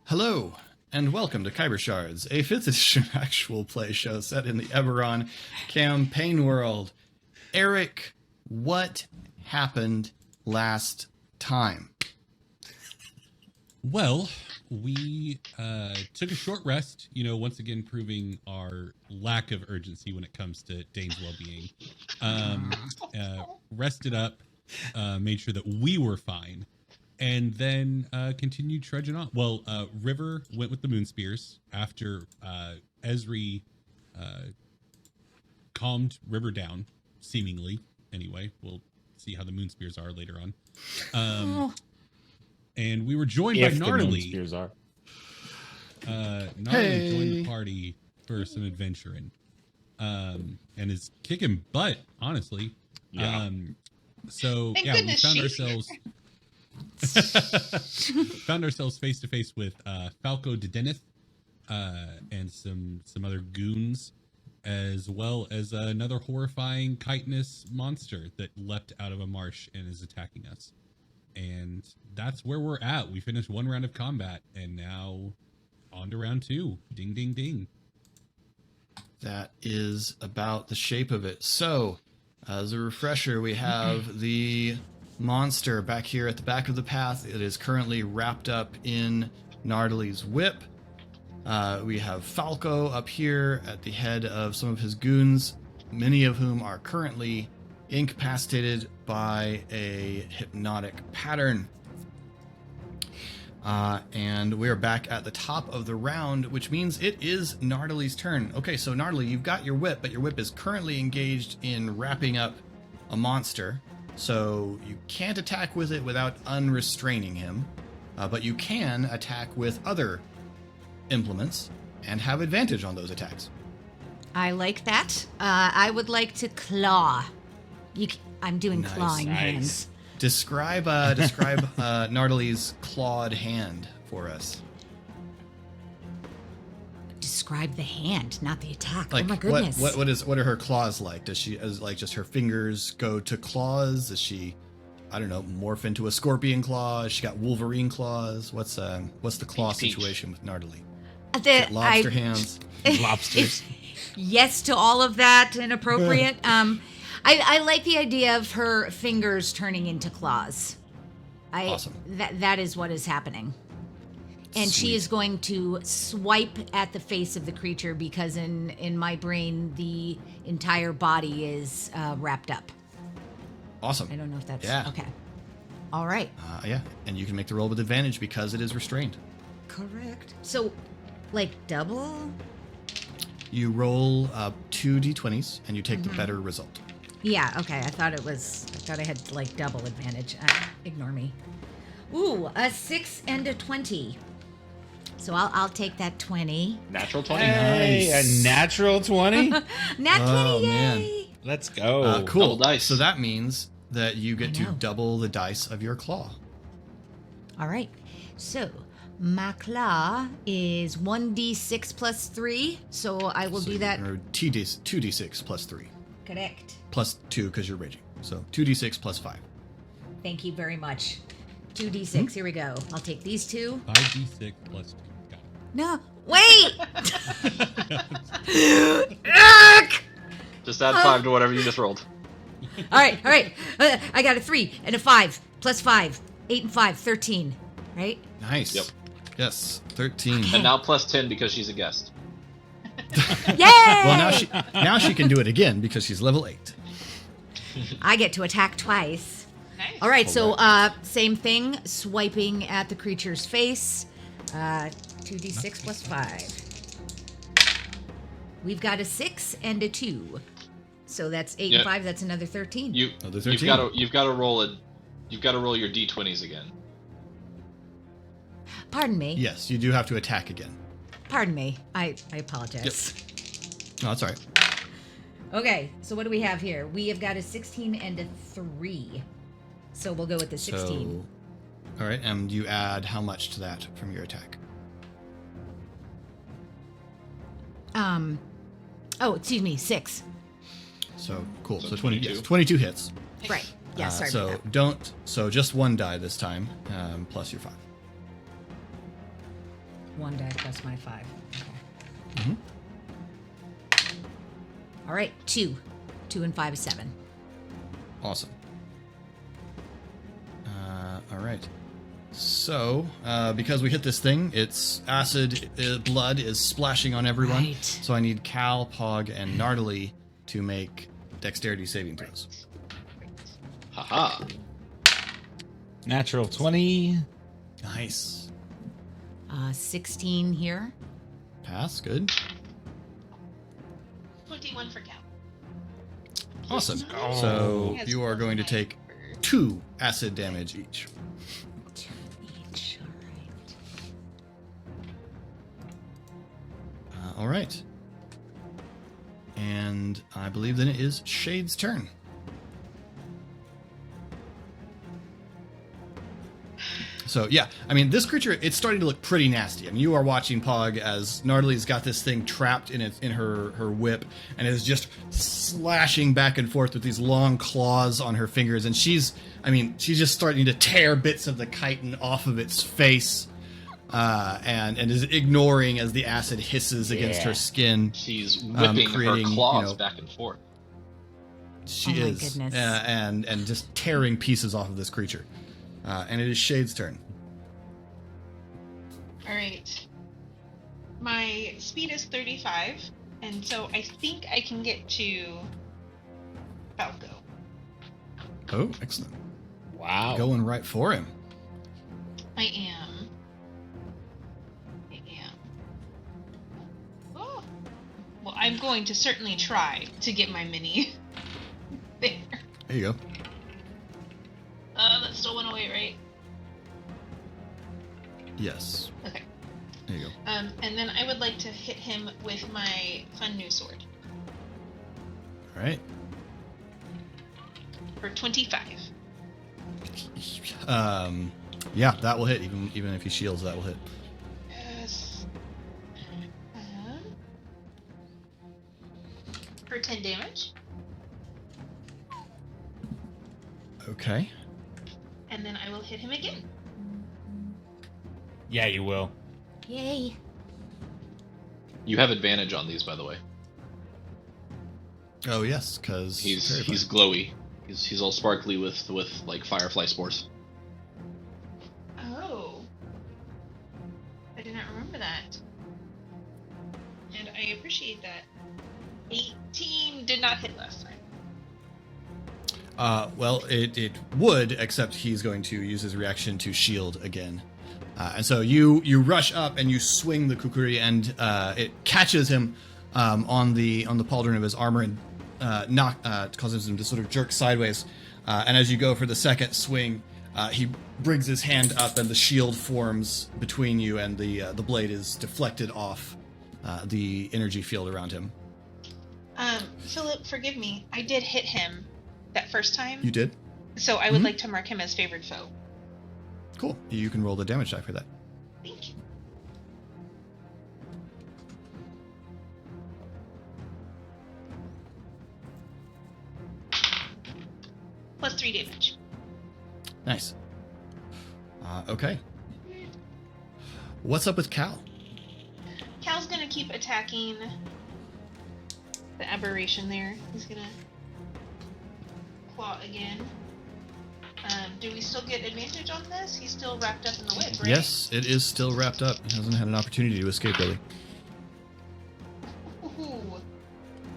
Hello, and welcome to Khyber Shards, a 5th edition actual play show set in the Eberron campaign world. Eric, what happened last time? Well, we took a short rest, once again proving our lack of urgency when it comes to Dane's well-being. Rested up, made sure that we were fine, and then continued trudging on. Well, River went with the Moon Spears after Ezri calmed River down, seemingly. Anyway, we'll see how the Moon Spears are later on. And we were joined by Gnarly. Gnarly joined the party for some adventuring. And is kicking butt, honestly. Yeah. We found ourselves face to face with Falko Dedenith and some other goons, as well as another horrifying chitinous monster that leapt out of a marsh and is attacking us. And that's where we're at. We finished one round of combat, and now on to round two. Ding, ding, ding. That is about the shape of it. So, as a refresher, we have the monster back here at the back of the path. It is currently wrapped up in Nardali's whip. We have Falko up here at the head of some of his goons, many of whom are currently incapacitated by a hypnotic pattern. And we're back at the top of the round, which means it is Nardali's turn. Okay, so Gnarly, you've got your whip, but your whip is currently engaged in wrapping up a monster. So you can't attack with it without unrestraining him, but you can attack with other implements and have advantage on those attacks. I like that. I would like to claw. I'm doing Nice. clawing hands. Describe Nardali's clawed hand for us. Describe the hand, not the attack. Like, oh my goodness. What are her claws like? Does she just her fingers go to claws? Does she, I don't know, morph into a scorpion claw? Has she got Wolverine claws? What's the claw situation with Nardali? Lobster hands. Lobsters. Yes to all of that, inappropriate. I like the idea of her fingers turning into claws. Awesome. That is what is happening. And Sweet. she is going to swipe at the face of the creature because in my brain, the entire body is wrapped up. Awesome. I don't know if that's... Yeah. Okay. All right. Yeah, and you can make the roll with advantage because it is restrained. Correct. So, like double? You roll 2 d20s and you take the better result. Yeah, okay. I thought I had like double advantage. Ignore me. Ooh, a 6 and a 20. So I'll take that 20. Natural 20. Hey, a natural 20? Nat 20, yay! Man. Let's go. Cool. Double dice. So that means that you get I to know. double the dice of your claw. All right. So my claw is 1d6 plus 3. So I will do that. Or 2d6 plus 3. Correct. Plus 2 because you're raging. So 2d6 plus 5. Thank you very much. 2d6. Here we go. I'll take these two. 5d6 plus 2. Got it. No. Wait! Just add 5 to whatever you just rolled. All right. I got a 3 and a 5 plus 5. 8 and 5, 13. Right? Nice. Yep. Yes, 13. And now plus 10 because she's a guest. Yay! Well, now she can do it again because she's level 8. I get to attack twice. Nice. All right, so same thing, swiping at the creature's face. 2d6 plus 5. We've got a 6 and a 2. So that's 8 and 5. That's another 13. Another You've 13. got to roll your d20s again. Pardon me. Yes, you do have to attack again. Pardon me. I apologize. No, that's all right. Okay, so what do we have here? We have got a 16 and a 3. So we'll go with the 16. So, all right, and you add how much to that from your attack? Oh, excuse me, 6. So, cool. So So 20, 22. yes, 22 hits. Right. Yeah, sorry about that. So just one die this time, plus your 5. 1 die plus my 5. Okay. Mhm. All right, 2. 2 and 5 is 7. Awesome. All right. So, because we hit this thing, its acid blood is splashing on everyone. Right. So I need Cal, Pog, and Nardily to make dexterity saving throws. Haha. Natural 20. Nice. 16 here. Pass. Good. 21 for Cal. Awesome. Oh. So Yes, you are going to take 2 acid damage each. 2 each. All right. All right. And I believe then it is Shade's turn. So yeah, I mean, this creature, it's starting to look pretty nasty. I mean, you are watching Pog as Nardily's got this thing trapped in her whip and is just slashing back and forth with these long claws on her fingers. And she's just starting to tear bits of the chitin off of its face, and is ignoring as the acid hisses against her skin. She's whipping her creating, claws back and forth. She Oh my is, goodness. and just tearing pieces off of this creature. And it is Shade's turn. All right. My speed is 35, and so I think I can get to Falko. Oh, excellent. Wow. Going right for him. I am. Oh. Well, I'm going to certainly try to get my mini there. There you go. That still went away, right? Yes. Okay. There you go. And then I would like to hit him with my fun new sword All right. for 25. Yeah, that will hit. Even if he shields, that will hit. Yes. For 10 damage. Okay. And then I will hit him again. Yeah, you will. Yay. You have advantage on these, by the way. Oh yes, because He's glowy. He's all sparkly with like firefly spores. Oh. I did not remember that. And I appreciate that. 18 did not hit last time. Well, it would, except he's going to use his reaction to shield again. And so you rush up and you swing the kukuri, and it catches him on the pauldron of his armor and causes him to sort of jerk sideways. And as you go for the second swing, he brings his hand up, and the shield forms between you, and the blade is deflected off the energy field around him. Philip, forgive me. I did hit him that first time. You did? So I would like to mark him as favored foe. Cool. You can roll the damage die for that. Thank you. Plus 3 damage. Nice. Okay. What's up with Cal? Cal's gonna keep attacking the aberration there. He's gonna claw again. Do we still get advantage on this? He's still wrapped up in the whip, right? Yes, it is still wrapped up. He hasn't had an opportunity to escape, really. Ooh.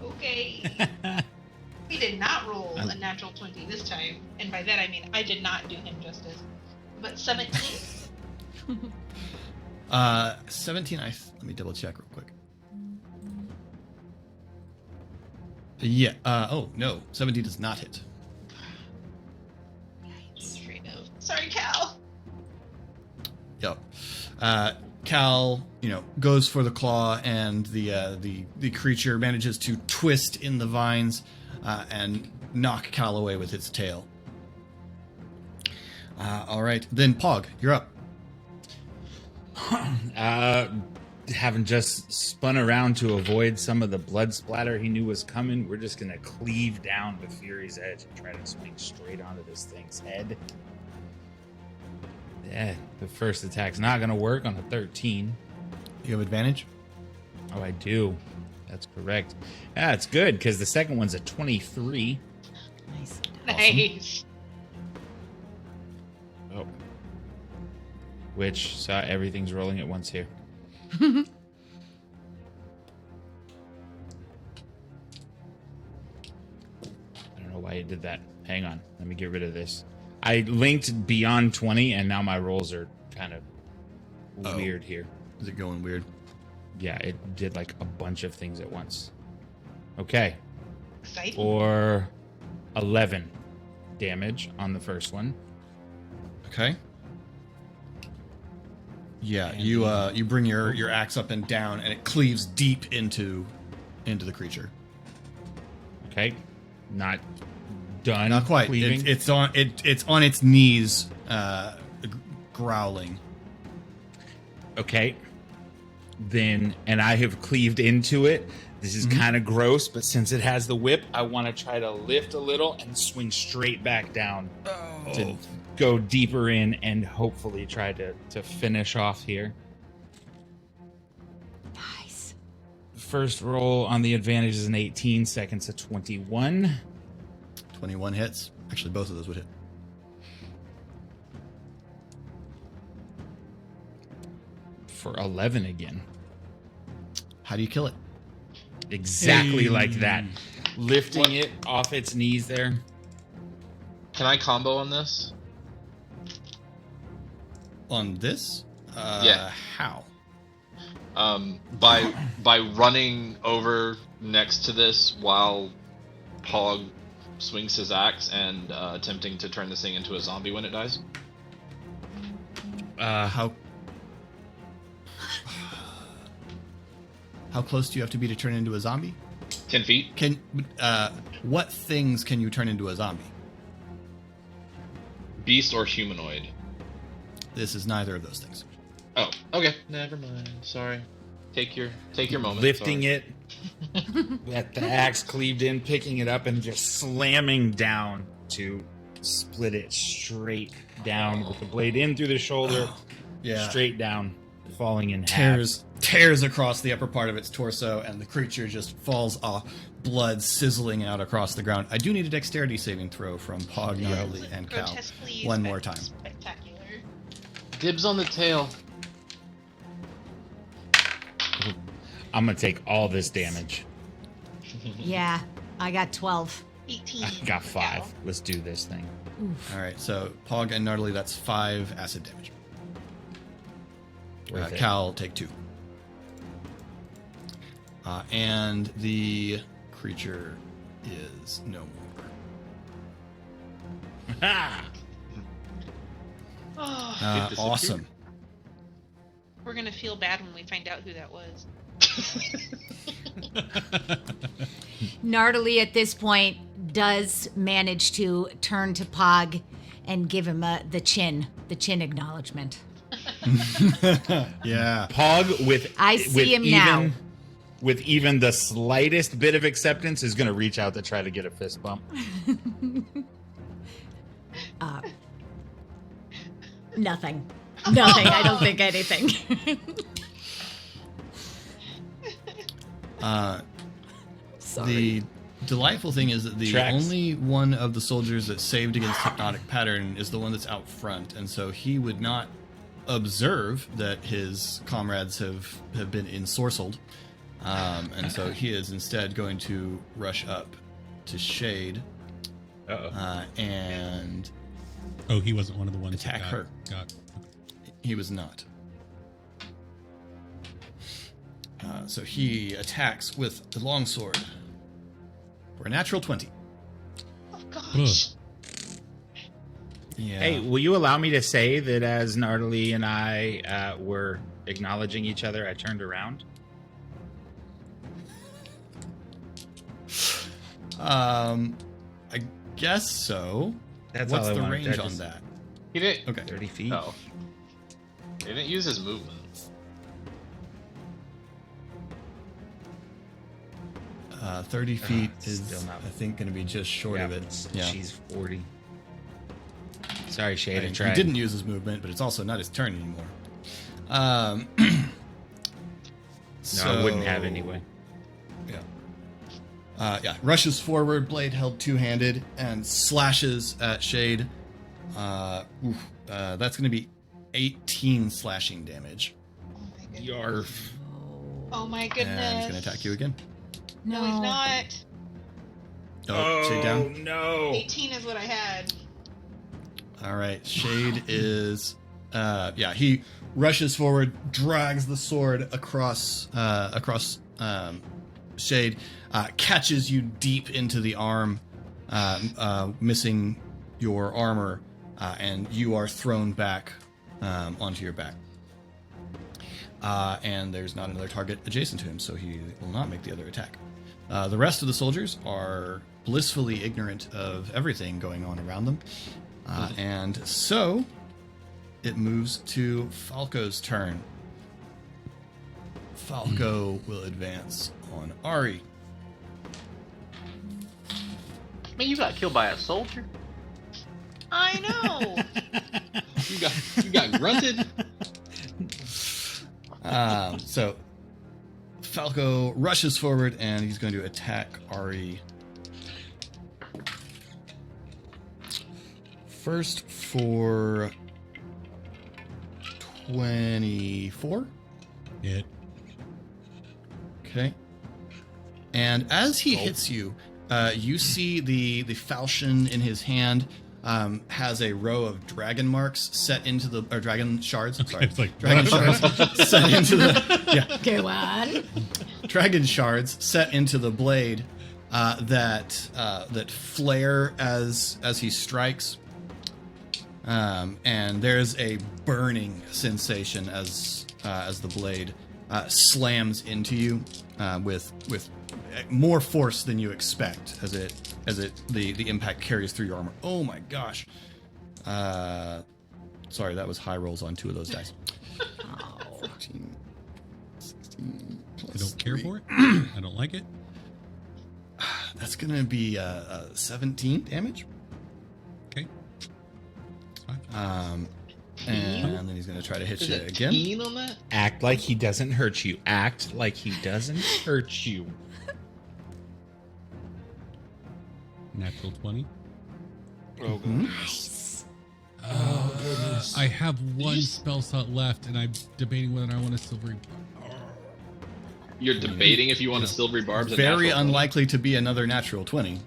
Okay. He did not roll a natural 20 this time. And by that I mean I did not do him justice. But 17? 17, let me double check real quick. Yeah, oh, no, 17 does not hit. Straight up. Sorry, Cal. Yep. Cal, goes for the claw, and the creature manages to twist in the vines and knock Cal away with its tail. All right, then Pog, you're up. Having just spun around to avoid some of the blood splatter he knew was coming, we're just gonna cleave down to Fury's Edge and try to swing straight onto this thing's head. Yeah, the first attack's not gonna work on a 13. You have advantage? Oh, I do. That's correct. Yeah, it's good because the second one's a 23. Nice. Nice. Oh. Which, so everything's rolling at once here. I don't know why you did that. Hang on. Let me get rid of this. I linked beyond 20, and now my rolls are kind of weird here. Is it going weird? Yeah, it did like a bunch of things at once. Okay. Exciting. For 11 damage on the first one. Okay. Yeah, you bring your axe up and down, and it cleaves deep into the creature. Okay. Not done. Not quite. Cleaving. It's on its knees, growling. Okay. Then, and I have cleaved into it. This is kind of gross, but since it has the whip, I want to try to lift a little and swing straight back down to go deeper in and hopefully try to finish off here. Nice. First roll on the advantage is an 18, second's a 21. 21 hits. Actually, both of those would hit. For 11 again. How do you kill it? Exactly like that. Lifting it off its knees there. Can I combo on this? On this? Yeah. How? By running over next to this while Pog swings his axe and attempting to turn this thing into a zombie when it dies. How close do you have to be to turn into a zombie? 10 feet. What things can you turn into a zombie? Beast or humanoid. This is neither of those things. Oh, okay. Never mind. Sorry. Take your moment. Lifting Sorry. it, at the axe cleaved in, picking it up, and just slamming down to split it straight down with the blade in through the shoulder, straight down, falling in half. Tears across the upper part of its torso, and the creature just falls off, blood sizzling out across the ground. I do need a dexterity saving throw from Pog, Natalie, and Cal. Grotesquely One more time. Spectacular. Dibs on the tail. I'm gonna take all this damage. Yeah, I got 12. 18. I got 5. Let's do this thing. All right, so Pog and Natalie, that's 5 acid damage. Worth it. Cal, take 2. And the creature is no more. Oh, Awesome. we're gonna feel bad when we find out who that was. Nardily at this point does manage to turn to Pog and give him the chin acknowledgement. Yeah. Pog with I see him now. With even the slightest bit of acceptance is gonna reach out to try to get a fist bump. Nothing. I don't think anything. Sorry. The delightful thing is that the Tracks. only one of the soldiers that saved against hypnotic pattern is the one that's out front, and so he would not observe that his comrades have been ensorcelled, and so he is instead going to rush up to Shade and Oh, he wasn't one of the ones Attack that her. got he was not. So he attacks with the longsword for a natural 20. Oh gosh. Yeah. Hey, will you allow me to say that as Nardily and I were acknowledging each other, I turned around? I guess so. That's What's all I the wanted. range I on just- that? He didn't. Okay. 30 feet. Oh. He didn't use his movement. 30 feet is, still not- I think, going to be just short of it. Yeah. She's 40. Sorry, Shade. I He tried. didn't use his movement, but it's also not his turn anymore. No, I wouldn't have anyway. Yeah. Rushes forward, blade held two-handed, and slashes at Shade. That's going to be 18 slashing damage. Oh my goodness. Yarf. Oh my goodness. And he's going to attack you again. No, he's not. Oh, Shade down. No. 18 is what I had. All right. Shade is... he rushes forward, drags the sword across Shade, catches you deep into the arm, missing your armor, and you are thrown back onto your back. And there's not another target adjacent to him, so he will not make the other attack. The rest of the soldiers are blissfully ignorant of everything going on around them. And so it moves to Falco's turn. Falco will advance on Ari. Man, you got killed by a soldier. I know. You got grunted. So Falco rushes forward and he's going to attack Ari. First for 24. Hit. Okay. And as he hits you, you see the falchion in his hand has a row of dragon marks set into the or dragon shards. Sorry, It's like dragon shards set into the Go on. dragon shards set into the blade that flare as he strikes. And there's a burning sensation as the blade slams into you with more force than you expect as the impact carries through your armor. Oh my gosh! Sorry, that was high rolls on 2 of those dice. 14, 16 plus I don't care 3. for it. I don't like it. That's gonna be 17 damage. Okay. It's fine. And then he's gonna try to hit Is you it again. teen on that? Act like he doesn't hurt you. Act like he doesn't hurt you. Natural 20. Oh, God. Nice. Oh, goodness. I have one spell slot left, and I'm debating whether I want a silvery. You're debating if you want a silvery barbs. Very unlikely to be another natural 20.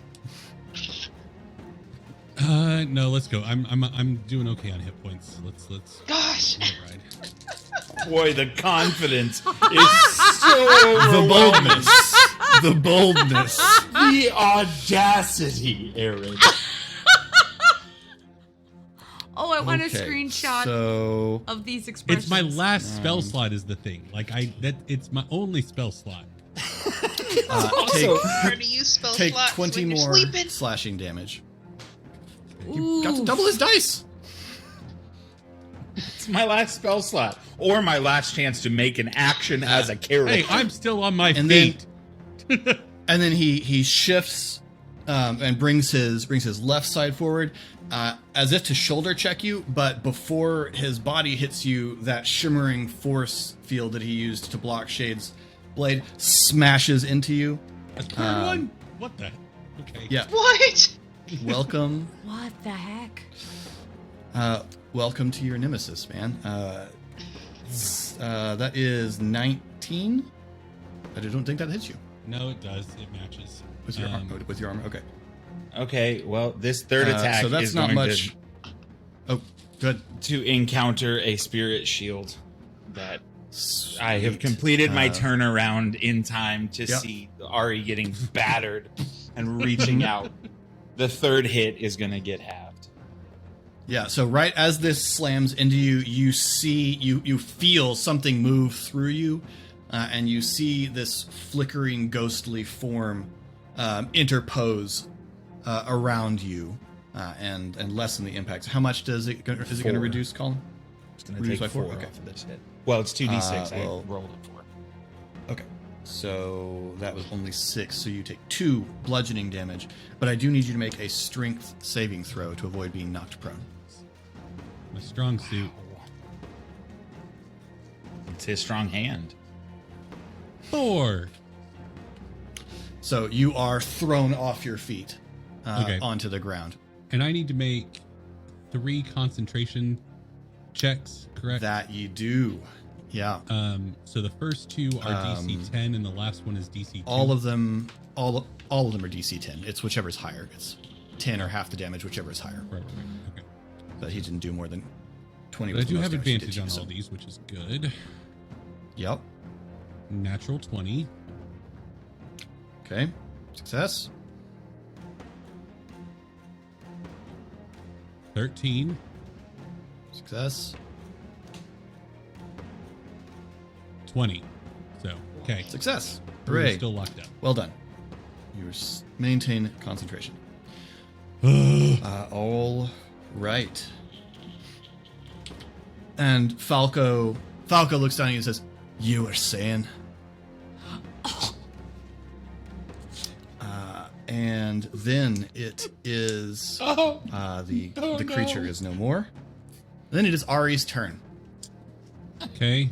No, let's go. I'm doing okay on hit points. Let's Gosh. let it ride. Boy, the confidence is so The overwhelming. boldness. The boldness. The audacity, Aaron. Oh, I want a Okay, screenshot So of these expressions. It's my last spell slot is the thing. It's my only spell slot. take Hard to use spell take slots 20 when you're more sleeping. slashing damage. You got to double his dice. It's my last spell slot, or my last chance to make an action as a character. Hey, I'm still on my And feet. And then he shifts and brings his left side forward as if to shoulder check you, but before his body hits you, that shimmering force field that he used to block Shade's blade smashes into you. A third one? What the? Okay. Yeah. What? Welcome. What the heck? Welcome to your nemesis, man. That is 19. I don't think that hits you No, it does. It matches. with your with your armor. Okay. Okay, well, this third attack so that's is not going much. Oh, good. to encounter a spirit shield that I have Sweet. completed my turnaround in time to Yep. see Ari getting battered and reaching out. The third hit is going to get halved. Yeah, so right as this slams into you, you see, you feel something move through you, and you see this flickering ghostly form interpose around you and lessen the impact. How much is it going to 4. reduce, Colin? It's going to Reduce take by 4? 4 Okay. off of this hit. Well, it's 2d6. well- I rolled it 4. Okay, so that was only 6, so you take 2 bludgeoning damage, but I do need you to make a strength saving throw to avoid being knocked prone. My strong suit. It's his strong hand. 4. So you are thrown off your feet Okay. onto the ground. And I need to make 3 concentration checks, correct? That you do. Yeah. So the first 2 are DC 10 and the last one is DC 2. All of them are DC 10. It's whichever's higher. It's 10 or half the damage, whichever is higher. Right. Okay. But he didn't do more than 20. But I was the do most have damage he advantage did on to you, all so- these, which is good. Yep. Natural 20. Okay. Success. 13. Success. 20. So, okay. Success. We're Hooray. still locked up. Well done. You maintain concentration. All right. And Falco looks down at you and says, "You were saying." And then it is the creature is no more. Then it is Ari's turn. Okay.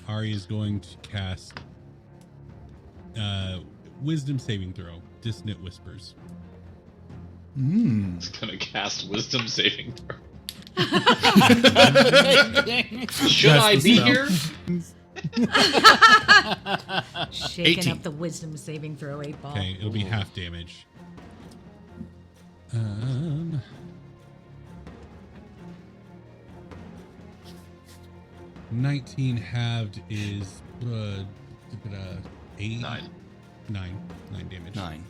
Ari is going to cast Wisdom saving throw. Dissonant Whispers. It's gonna cast Wisdom saving throw. Should That's I the be spell. here? Shaking 18. up the wisdom saving throw 8 ball. Okay, it'll be half damage. 19 halved is 8? 9. 9 damage. 9.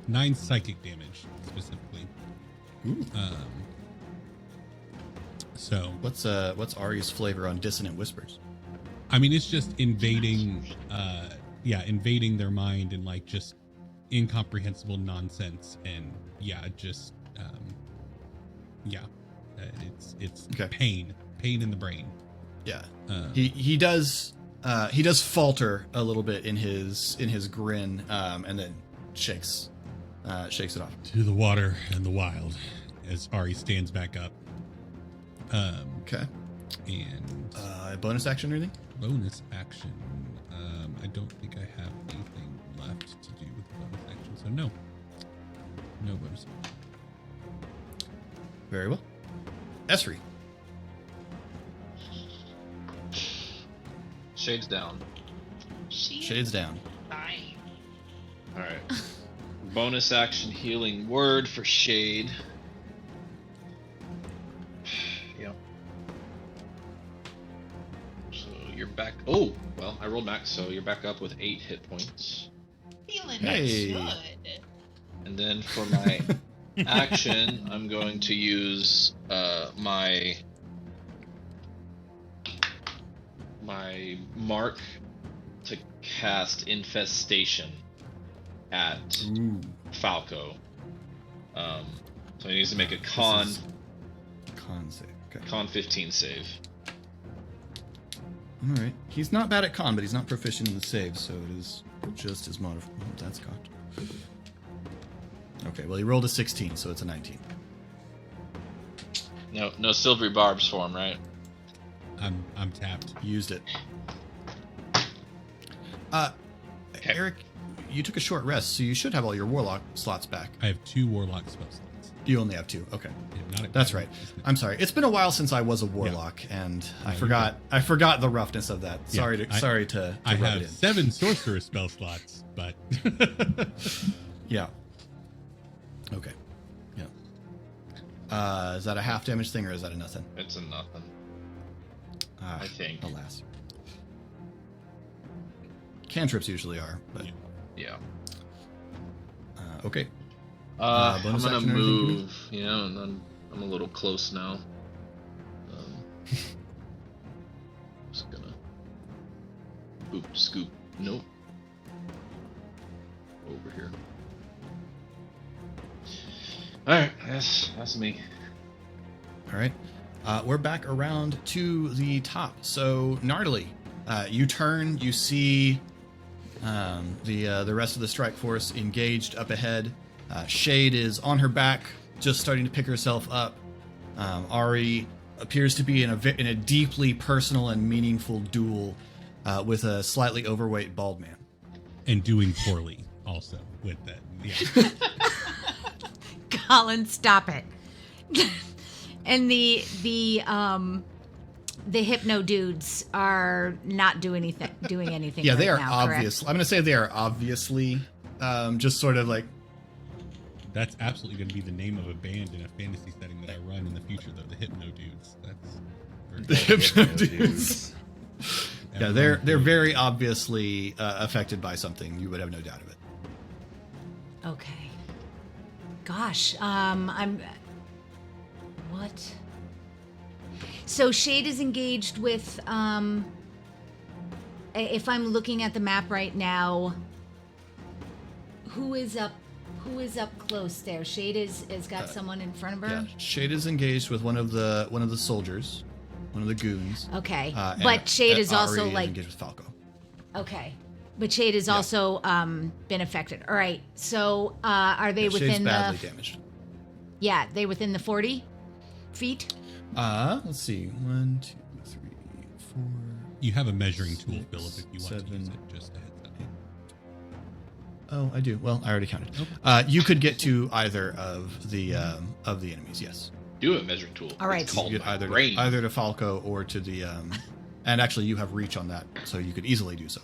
9 psychic damage specifically. Ooh. So What's Ari's flavor on Dissonant Whispers? I mean, it's just invading, invading their mind and like just incomprehensible nonsense, and it's Okay. pain in the brain. Yeah. Um, He does falter a little bit in his grin, and then shakes it off. To the water and the wild, as Ari stands back up. Okay. And Bonus action or anything? bonus action. I don't think I have anything left to do with bonus action, so no bonus. Very well. Esri. Shades down. Shades down. Fine. All right. Bonus action healing word for Shade. Yep. So you're back. Oh, well, I rolled max, so you're back up with 8 hit points. Feeling Hey. good. And then for my action, I'm going to use my mark to cast Infestation at Ooh. Falco. So he needs to make a con save. Okay. con 15 save. All right. He's not bad at con, but he's not proficient in the save, so it is just as modified. Oh, that's cocked. Okay. Well, he rolled a 16, so it's a 19. No silvery barbs for him, right? I'm tapped. Used it. Okay. Eric, you took a short rest, so you should have all your warlock slots back. I have 2 warlock spell slots. You only have 2. Okay. Yeah, not a- That's right. I'm sorry. It's been a while since I was a warlock, and I you're forgot the roughness of that. Yeah, Sorry to I rub have it in. 7 sorcerer spell slots, but Yeah. Okay. Yeah. Is that a half damage thing or is that a nothing? It's a nothing. I think. Alas. Cantrips usually are, but Yeah. okay. I'm bonus gonna action or anything for me? move, and then I'm a little close now. Just gonna scoop. Nope. Over here. All right, that's me. All right. We're back around to the top. So, Gnardly, you turn, you see the rest of the Stryke Force engaged up ahead. Shade is on her back, just starting to pick herself up. Ari appears to be in a deeply personal and meaningful duel with a slightly overweight bald man. And doing poorly also with that. Yeah. Colin, stop it. And the hypno dudes are not doing anything. Yeah, they right are now, obvious. correct? I'm gonna say they are obviously just sort of like. That's absolutely going to be the name of a band in a fantasy setting that I run in the future, though. The Hypno Dudes. That's The very Hypno Hypno dudes. Yeah, they're very obviously affected by something. You would have no doubt of it. Okay. Gosh, what? So Shade is engaged with, if I'm looking at the map right now, who is up close there? Shade has got someone in front of her? Yeah, Shade is engaged with one of the soldiers, one of the goons. Okay. and But Shade is Ari also like, engaged with Falko. okay. But Shade has also been affected. All right. So are they Yeah, Shade's within badly the... damaged. Yeah, they within the 40 feet? Let's see. 1, 2, 3, 4. You have a measuring tool, 6, Philip, if you want to 7, use it. Just a heads up. Oh, I do. Well, I already counted. You could get to either of the enemies. Yes. Do a measuring tool. All right. It's You called get either brain. to Falco or to the and actually you have reach on that, so you could easily do so.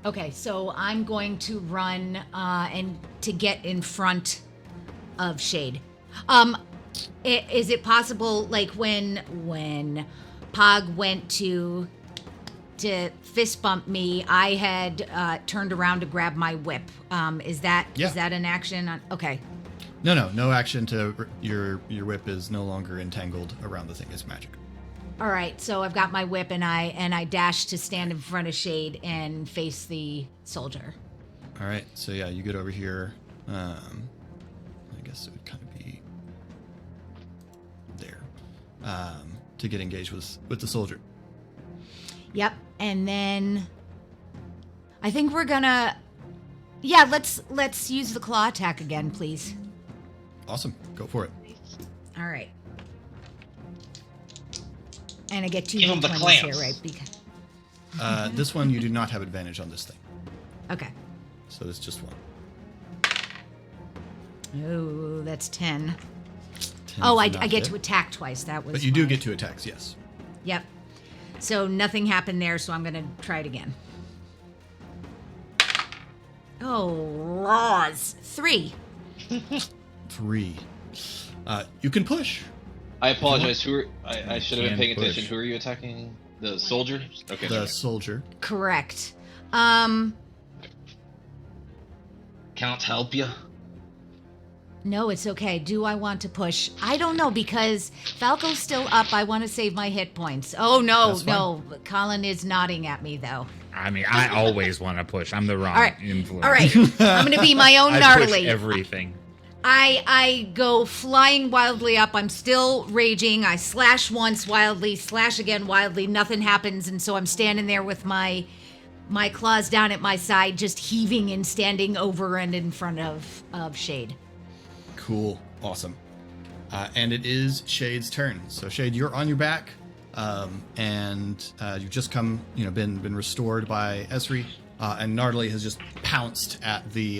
Okay, so I'm going to run and to get in front of Shade. Is it possible, like when Pog went to fist bump me, I had turned around to grab my whip? Is that an action? Okay. No action to your whip is no longer entangled around the thing. It's magic. All right, so I've got my whip and I dash to stand in front of Shade and face the soldier. All right, so yeah, you get over here. I guess it would kind of be there to get engaged with the soldier. Yep, and then I think we're gonna, let's use the claw attack again, please. Awesome, go for it. All right. And I get 2 Give 'em the d20s clamps. here, right? Because, This one you do not have advantage on this thing, okay. so it's just one. Oh, that's 10. 10 Oh, does I not get hit. to attack twice. That was. But you do my- get 2 attacks, yes. Yep. So nothing happened there, so I'm gonna try it again. Oh, laws. 3. 3. You can push. I apologize. I should have been Can paying push. attention. Who are you attacking? The soldier? Okay. The okay. soldier. Correct. Can't help you. No, it's okay. Do I want to push? I don't know, because Falco's still up. I want to save my hit points. Oh, no, That's fine. no. Colin is nodding at me, though. I mean, I always want to push. I'm the wrong All right. influence. All right. I'm going to be my own I gnarly. push everything. I go flying wildly up. I'm still raging. I slash once wildly, slash again wildly. Nothing happens, and so I'm standing there with my claws down at my side, just heaving and standing over and in front of Shade. Cool. Awesome. And it is Shade's turn. So Shade, you're on your back, and you've just been restored by Esri, and Nardley has just pounced at the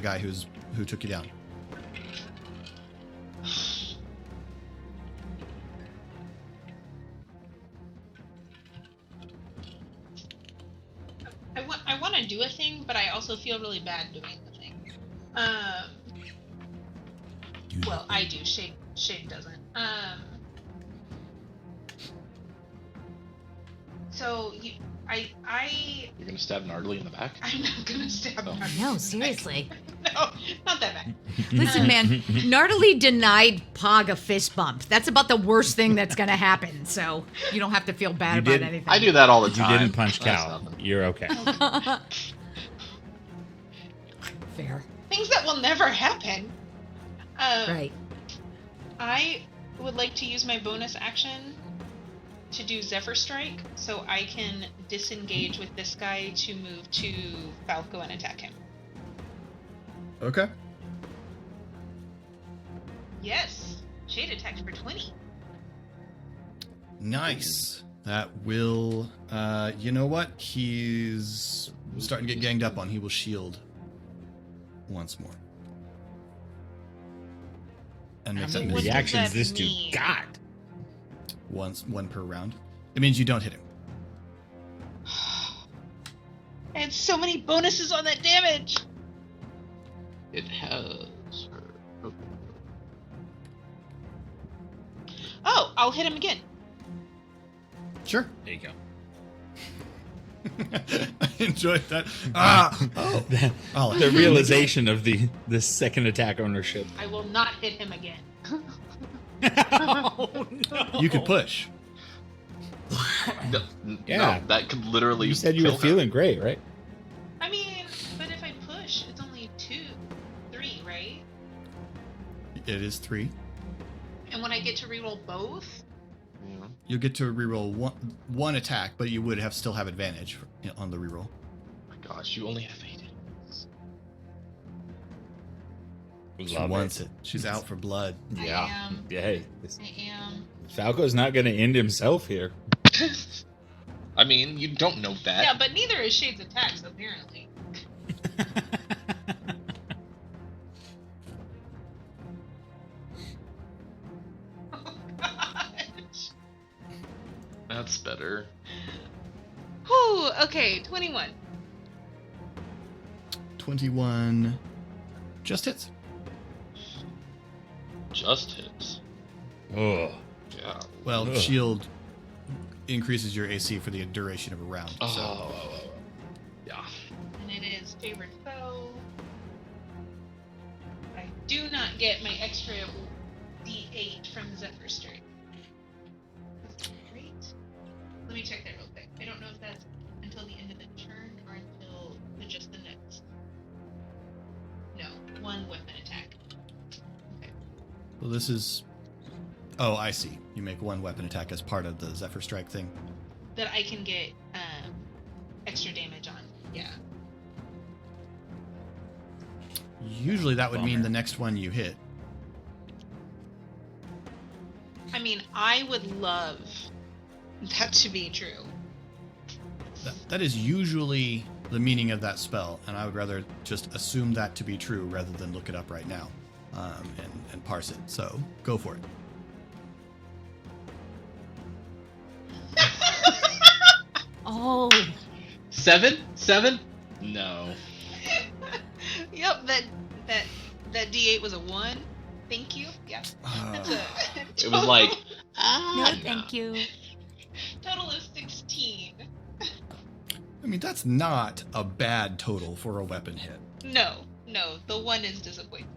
guy who took you down. I want to do a thing, but I also feel really bad doing the thing. Well, I do. Shade doesn't. So You're gonna stab Nardley in the back? I'm not gonna stab Nardley. No, seriously. No, not that bad. Listen, man, Nardley denied Pog a fist bump. That's about the worst thing that's going to happen, so you don't have to feel bad You about did- anything. I do that all the You time. didn't punch That's Cal. nothing. You're okay. Fair. Things that will never happen. Right. I would like to use my bonus action to do Zephyr Strike, so I can disengage with this guy to move to Falco and attack him. Okay. Yes, Shade attacked for 20. Nice. That will, you know what? He's starting to get ganged up on. He will shield once more. And makes How that many What does reactions that this dude mean? got? one per round. It means you don't hit him. I had so many bonuses on that damage. It has her. Okay. Oh, I'll hit him again. Sure. There you go. I enjoyed that. Oh. I'll The realization of the second attack ownership. I will not hit him again. Oh, no. You could push. No, Yeah. no, that could literally. You said you were kill him. feeling great, right? I mean, but if I push, it's only 3, right? It is 3. And when I get to reroll both, Yeah. You'll get to reroll one attack, but you would still have advantage on the reroll. My gosh, you only have 8. She wants it. She's out for blood. Yeah. I am. Yeah. Hey, I am. Falco's not going to end himself here. I mean, you don't know that. Yeah, but neither is Shade's attacks, apparently. Oh, gosh. That's better. Whew, okay, 21. 21 just hits. Just hits. Oh. Yeah. Well, Ugh. shield increases your AC for the duration of a round. So Oh. Yeah. And it is favorite foe. I do not get my extra D8 from Zephyr Strike. That's great. Let me check that real quick. I don't know if that's until the end of the turn or until just the next. No, 1 weapon attack. Okay. well, this is. Oh, I see. You make 1 weapon attack as part of the Zephyr Strike thing. That I can get extra damage on. Yeah. Usually that would mean Bummer. the next one you hit. I mean, I would love that to be true. That is usually the meaning of that spell, and I would rather just assume that to be true rather than look it up right now and parse it. So go for it. Oh, 7? No. Yep, that D8 was a 1. Thank you. Yeah. That's a It was like. no, thank you. total of 16. I mean, that's not a bad total for a weapon hit. No, the 1 is disappointing.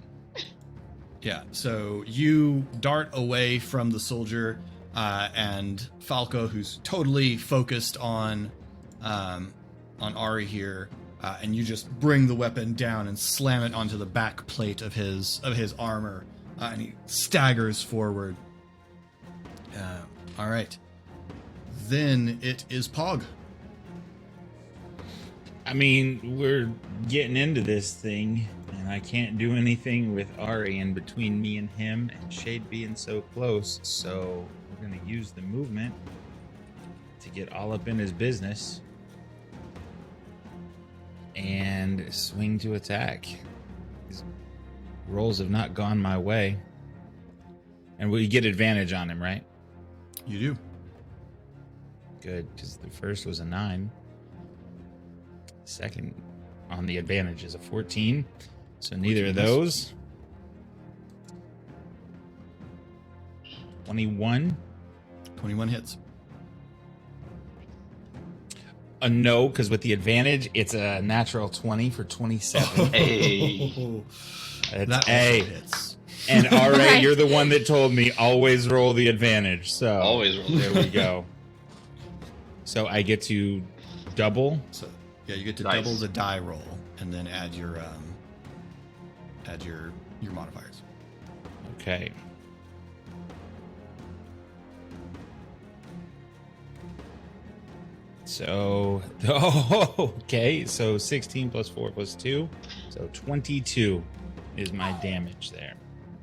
Yeah, so you dart away from the soldier, and Falco, who's totally focused on Ari here, and you just bring the weapon down and slam it onto the back plate of his armor, and he staggers forward. All right, then it is Pog. I mean, we're getting into this thing, and I can't do anything with Ari in between me and him, and Shade being so close, so we're going to use the movement to get all up in his business and swing to attack. His rolls have not gone my way. And we get advantage on him, right? You do. Good, because the first was a 9. Second on the advantage is a 14. So neither of those. 21. 21 hits. A no, because with the advantage, it's a natural 20 for 27. Hey. That's That also A. hits. And all right, Right. you're the one that told me always roll the advantage. So Always roll. there we go. So I get to double. So yeah, you get to Nice. double the die roll and then add your modifiers. Okay. So, okay. So 16 plus 4 plus 2. So 22 is my damage there.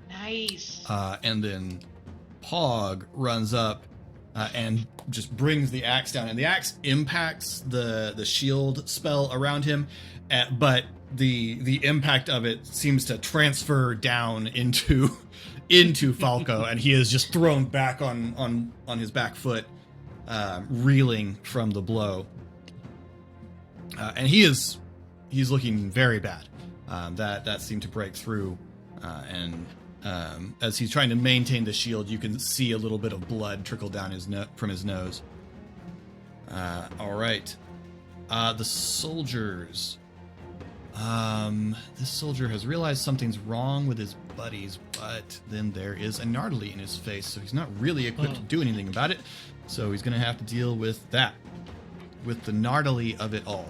Nice. And then Pog runs up and just brings the axe down. And the axe impacts the shield spell around him, but the impact of it seems to transfer down into Falco, and he is just thrown back on his back foot, reeling from the blow. And he's looking very bad. That seemed to break through, and as he's trying to maintain the shield, you can see a little bit of blood trickle down from his nose. All right, the soldiers. This soldier has realized something's wrong with his buddies, but then there is a gnarly in his face, so he's not really equipped to do anything about it. So he's going to have to deal with that, with the gnarly of it all.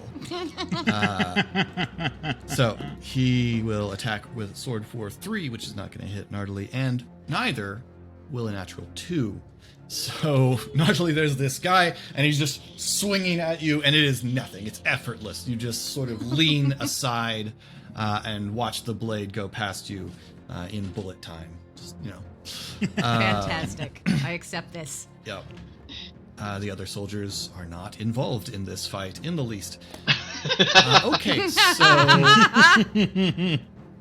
So he will attack with sword for 3, which is not going to hit gnarly, and neither will a natural 2. So naturally there's this guy, and he's just swinging at you, and it is nothing. It's effortless. You just sort of lean aside and watch the blade go past you in bullet time. Just, Fantastic. I accept this. Yep. The other soldiers are not involved in this fight in the least. Okay, so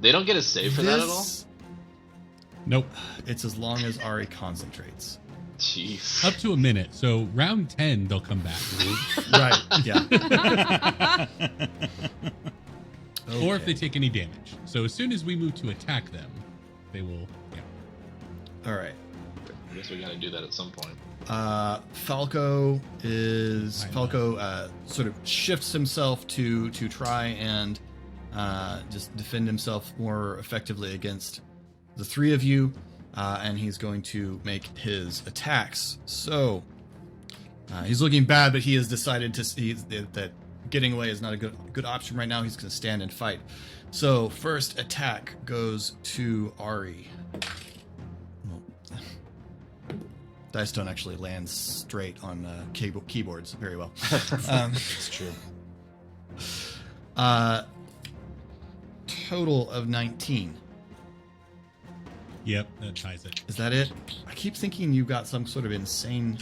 They don't get a save for that at all? Nope. It's as long as Ari concentrates. Jeez. Up to a minute. So round 10, they'll come back. Right, yeah. Or if they take any damage. So as soon as we move to attack them, they will. Yeah. All right. I guess we gotta do that at some point. Falco sort of shifts himself to try and just defend himself more effectively against the 3 of you, and he's going to make his attacks. So he's looking bad, but he has decided to see that getting away is not a good option right now. He's going to stand and fight. So first attack goes to Ari. Dice don't actually land straight on keyboards very well. It's true. Total of 19. Yep, that ties it. Is that it? I keep thinking you got some sort of insane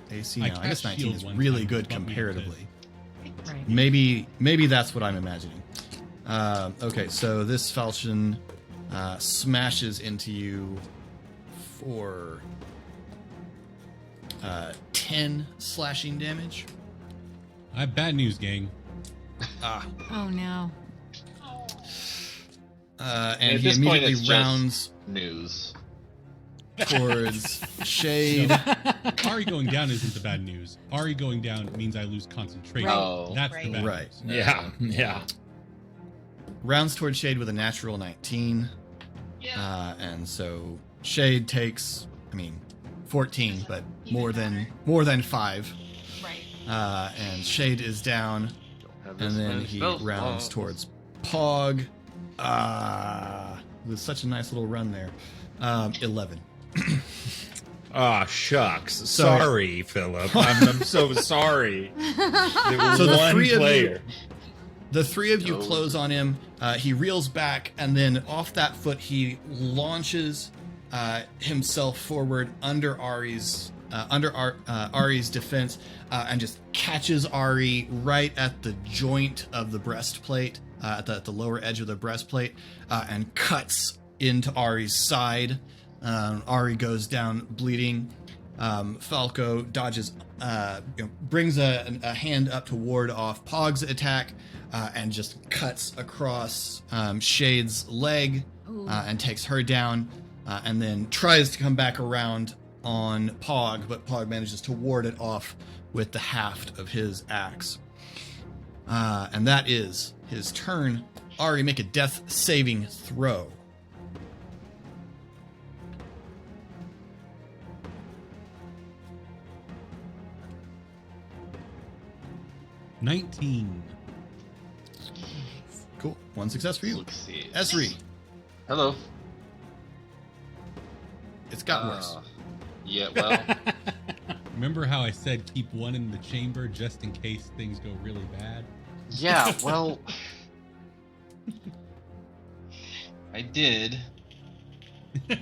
AC now. I guess cast 19 shield is one really time, good bumped me up comparatively. Right. Maybe that's what I'm imagining. Okay, so this falchion smashes into you for 10 slashing damage. I have bad news, gang. Oh no. And At he this point, immediately it's just rounds news. towards Shade. Ari going down isn't the bad news. Ari going down means I lose concentration. Right. Oh. That's Right. the bad Right. news. Yeah. Rounds towards Shade with a natural 19. Yeah. And so Shade takes, 14, but more than 5. Right. And Shade is down, and then he rounds towards Pog. With such a nice little run there. 11. Oh, shucks. Sorry, Philip. I'm so sorry. There was So the one 3 of player. you, the 3 of you Oh. close on him. He reels back, and then off that foot, he launches himself forward under Ari's defense, and just catches Ari right at the joint of the breastplate, at the lower edge of the breastplate, and cuts into Ari's side. Ari goes down bleeding. Falco dodges, brings a hand up to ward off Pog's attack, and just cuts across Shade's leg, and takes her down, and then tries to come back around on Pog, but Pog manages to ward it off with the haft of his axe. And that is his turn. Ari, make a death saving throw. $19. Cool. 1 success for you. Let's see. Esri, Hello. it's got worse. Yeah, well, Remember how I said keep one in the chamber just in case things go really bad? yeah, well. I did. I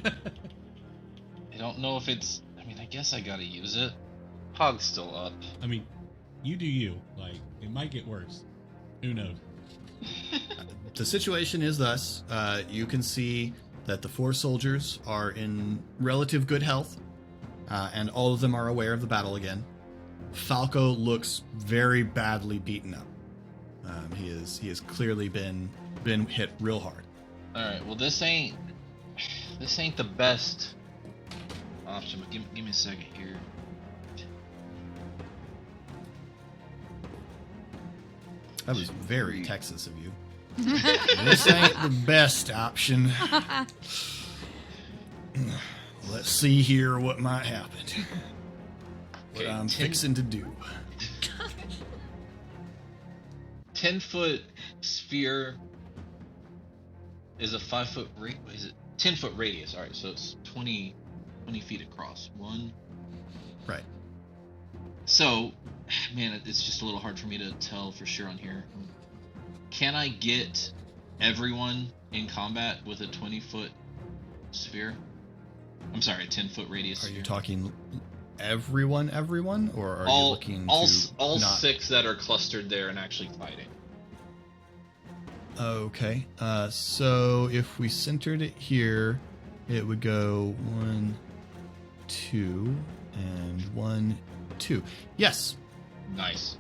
don't know if it's. guess I gotta use it. Pog's still up. I mean, you do you. Like, it might get worse. Who knows? The situation is thus. You can see that the 4 soldiers are in relative good health, and all of them are aware of the battle again. Falko looks very badly beaten up. He has clearly been hit real hard. All right. Well, this ain't the best option. But give me a second here. That was very Texas of you. This ain't the best option. Let's see here what might happen. What Okay, I'm 10 fixing to do. 10-foot sphere is a 5-foot is it 10-foot radius? All right, so it's 20 feet across. Right. So, man, it's just a little hard for me to tell for sure on here. Can I get everyone in combat with a 20-foot sphere? I'm sorry, a 10-foot radius Are sphere. you talking everyone, or are you looking all to all not? 6 that are clustered there and actually fighting? Okay. So if we centered it here, it would go 1, 2, and 1, 2. Yes. Nice.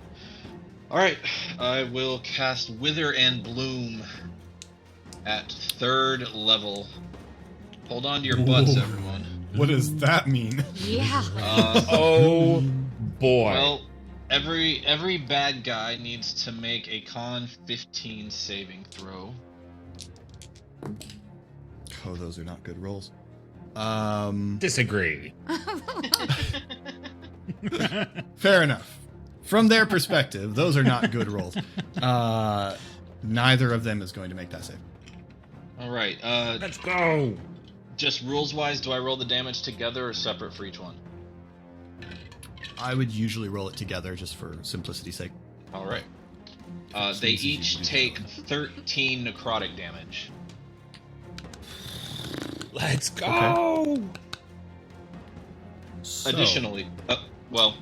All right, I will cast Wither and Bloom at 3rd level. Hold on to your butts, Whoa. everyone. What does that mean? Yeah. Oh boy. Well, every bad guy needs to make a Con 15 saving throw. Oh, those are not good rolls. Disagree. Fair enough. From their perspective, those are not good rolls. Neither of them is going to make that save. All right. Let's go. Just rules-wise, do I roll the damage together or separate for each one? I would usually roll it together just for simplicity's sake. All right. They each take 13 necrotic damage. Let's go. So, Additionally, well,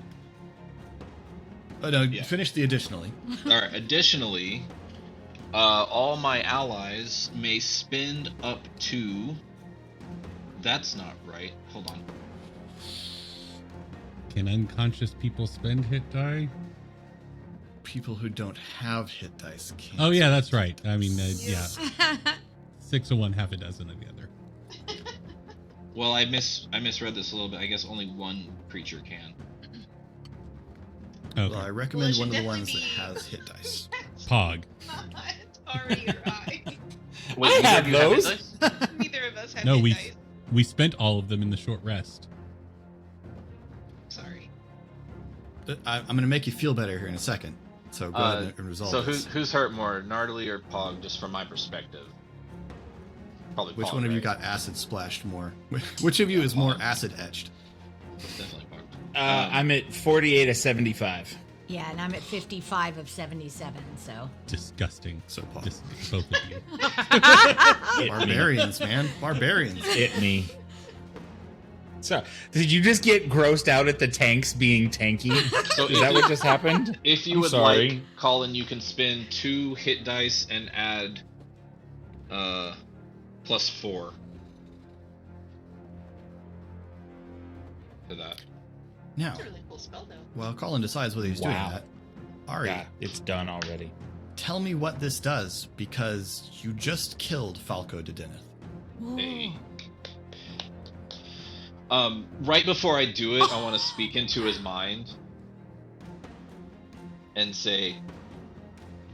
no, Yeah. finish the additionally. all right. Additionally, all my allies may spend up to. That's not right. Hold on. Can unconscious people spend hit die? People who don't have hit dice can't. Oh yeah, that's right. I mean, yeah, 6 of one, half a dozen of the other. Well, I misread this a little bit. I guess only one creature can. Okay. Well, I Well, recommend it one of should the ones that definitely has hit dice. Pog. It's Ari or I. Wait, I neither have of you hit those. dice? Neither of us have No, hit we dice. we spent all of them in the short rest. Sorry. I'm going to make you feel better here in a second. So go ahead and resolve So this. who's hurt more, Gnarly or Pog? Just from my perspective. Probably. Which Pog, one of you right? got acid splashed more? Which of you is more acid etched? It's definitely Pog. I'm at 48 of 75. Yeah, and I'm at 55 of 77, so. Disgusting. So Paul. Just both of you. Hit me. Barbarians, man. Barbarians. Hit me. So, did you just get grossed out at the tanks being tanky? So Is that what just happened? If you I'm would sorry. like, Colin, you can spend 2 hit dice and add +4 to that. Now, That's a really cool spell, though. while Colin decides whether he's doing Wow. that, Ari, Yeah, it's done already. tell me what this does, because you just killed Falko Dedenneth. Hey. Right before I do it, I want to speak into his mind and say,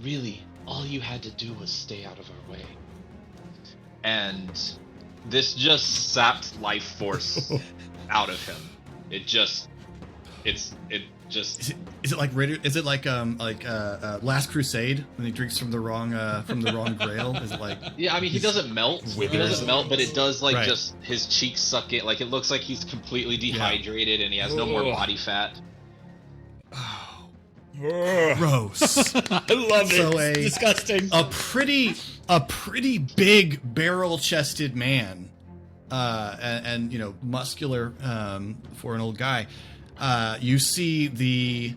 really, all you had to do was stay out of our way. And this just sapped life force out of him. It just Is it like Last Crusade when he drinks from the wrong grail? Is it like yeah, I mean he doesn't melt. He Withers. doesn't melt, but it does like Right. just his cheeks suck in. Like it looks like he's completely dehydrated and he has no more Ugh. body fat. oh, Ugh. gross? I love it. So It's disgusting. a pretty big barrel-chested man and muscular for an old guy. You see the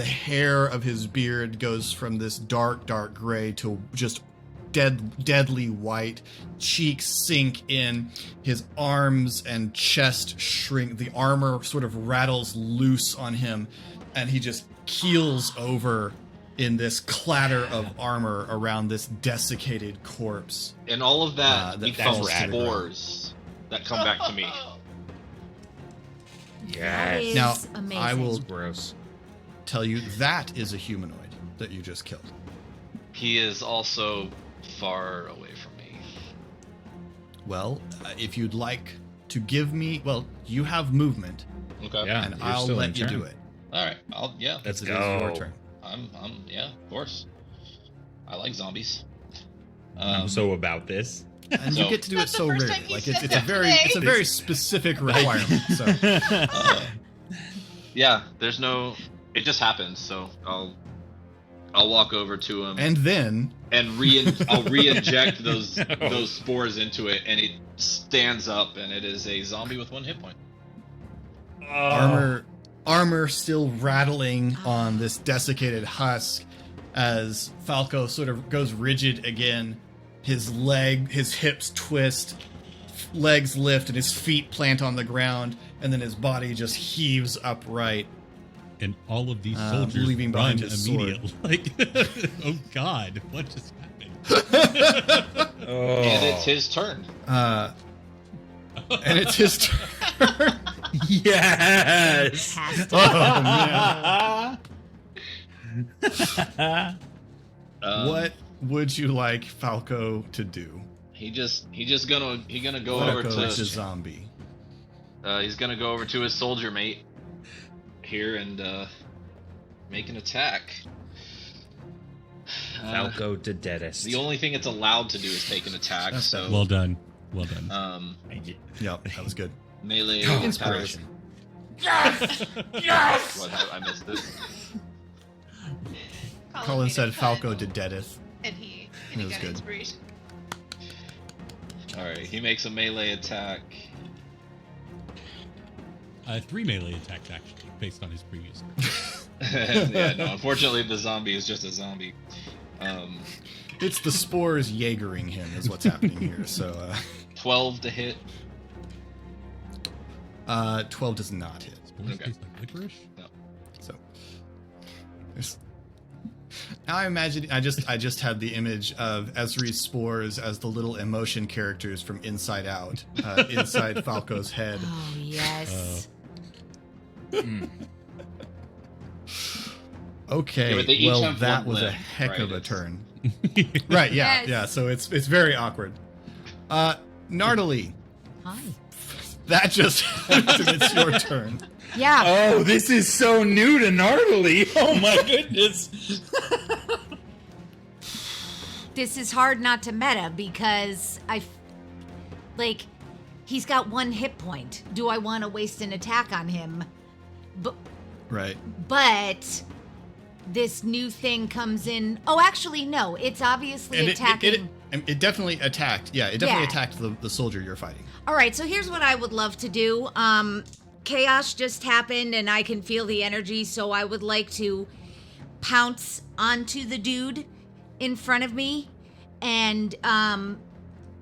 hair of his beard goes from this dark gray to just deadly white. Cheeks sink in, his arms and chest shrink, the armor sort of rattles loose on him, and he just keels over in this clatter of armor around this desiccated corpse. And all of that becomes falls to the spores that come back to me. That is Now, amazing. I will Gross. tell you that is a humanoid that you just killed. He is also far away from me. Well, if you'd like to give me, you have movement, Okay. Yeah. and you're I'll still let in you turn. do it. All right. Let's It is go. your turn. Yeah, of course. I like zombies. I'm so about this. And So- you get to do it That's the so first rarely. time you Like said it's a that very today. it's a very specific requirement. So Yeah, there's no. It just happens. So I'll walk over to him and then and I'll re-inject those spores into it, and it stands up, and it is a zombie with 1 hit point. armor still rattling on this desiccated husk as Falco sort of goes rigid again. His hips twist, legs lift, and his feet plant on the ground, and then his body just heaves upright. And all of these soldiers leaving run behind his sword. immediately. Like, oh God, what just happened? And it's his turn. And it's his turn. Yes. Has to. Oh, man. What would you like Falco to do? He gonna go over Falco is a to zombie. he's gonna go over to his soldier mate here and make an attack. Falco to deadest. The only thing it's allowed to do is take an attack. That's So Well done. Well done. Yep, that was good. melee Inspiration. Yes. What? I missed it. Colin made said it Falco fun, to deadeth. and he It was got good. inspiration. All right, he makes a melee attack. 3 melee attacks, actually, based on his previous. Yeah, no. Unfortunately, the zombie is just a zombie. It's the spores Jaegering him is what's happening here. So 12 to hit. 12 does not hit. Spores Okay. taste like licorice? So there's- now I imagine I just had the image of Ezri's spores as the little emotion characters from Inside Out inside Falco's head. Oh, yes. Okay, Yeah, but they each well have that one was a limb, heck right? of a It's- turn. Right, yeah, Yes. yeah. So it's very awkward. Nardali, Hi. that just it's your turn. Yeah. Oh, this is so new to Gnarly. Oh my goodness. This is hard not to meta because he's got 1 hit point. Do I want to waste an attack on him? Right. But this new thing comes in. Oh, actually, no. It's obviously And attacking. it definitely attacked. Yeah, it definitely Yeah. attacked the soldier you're fighting. All right, so here's what I would love to do. Chaos just happened, and I can feel the energy, so I would like to pounce onto the dude in front of me and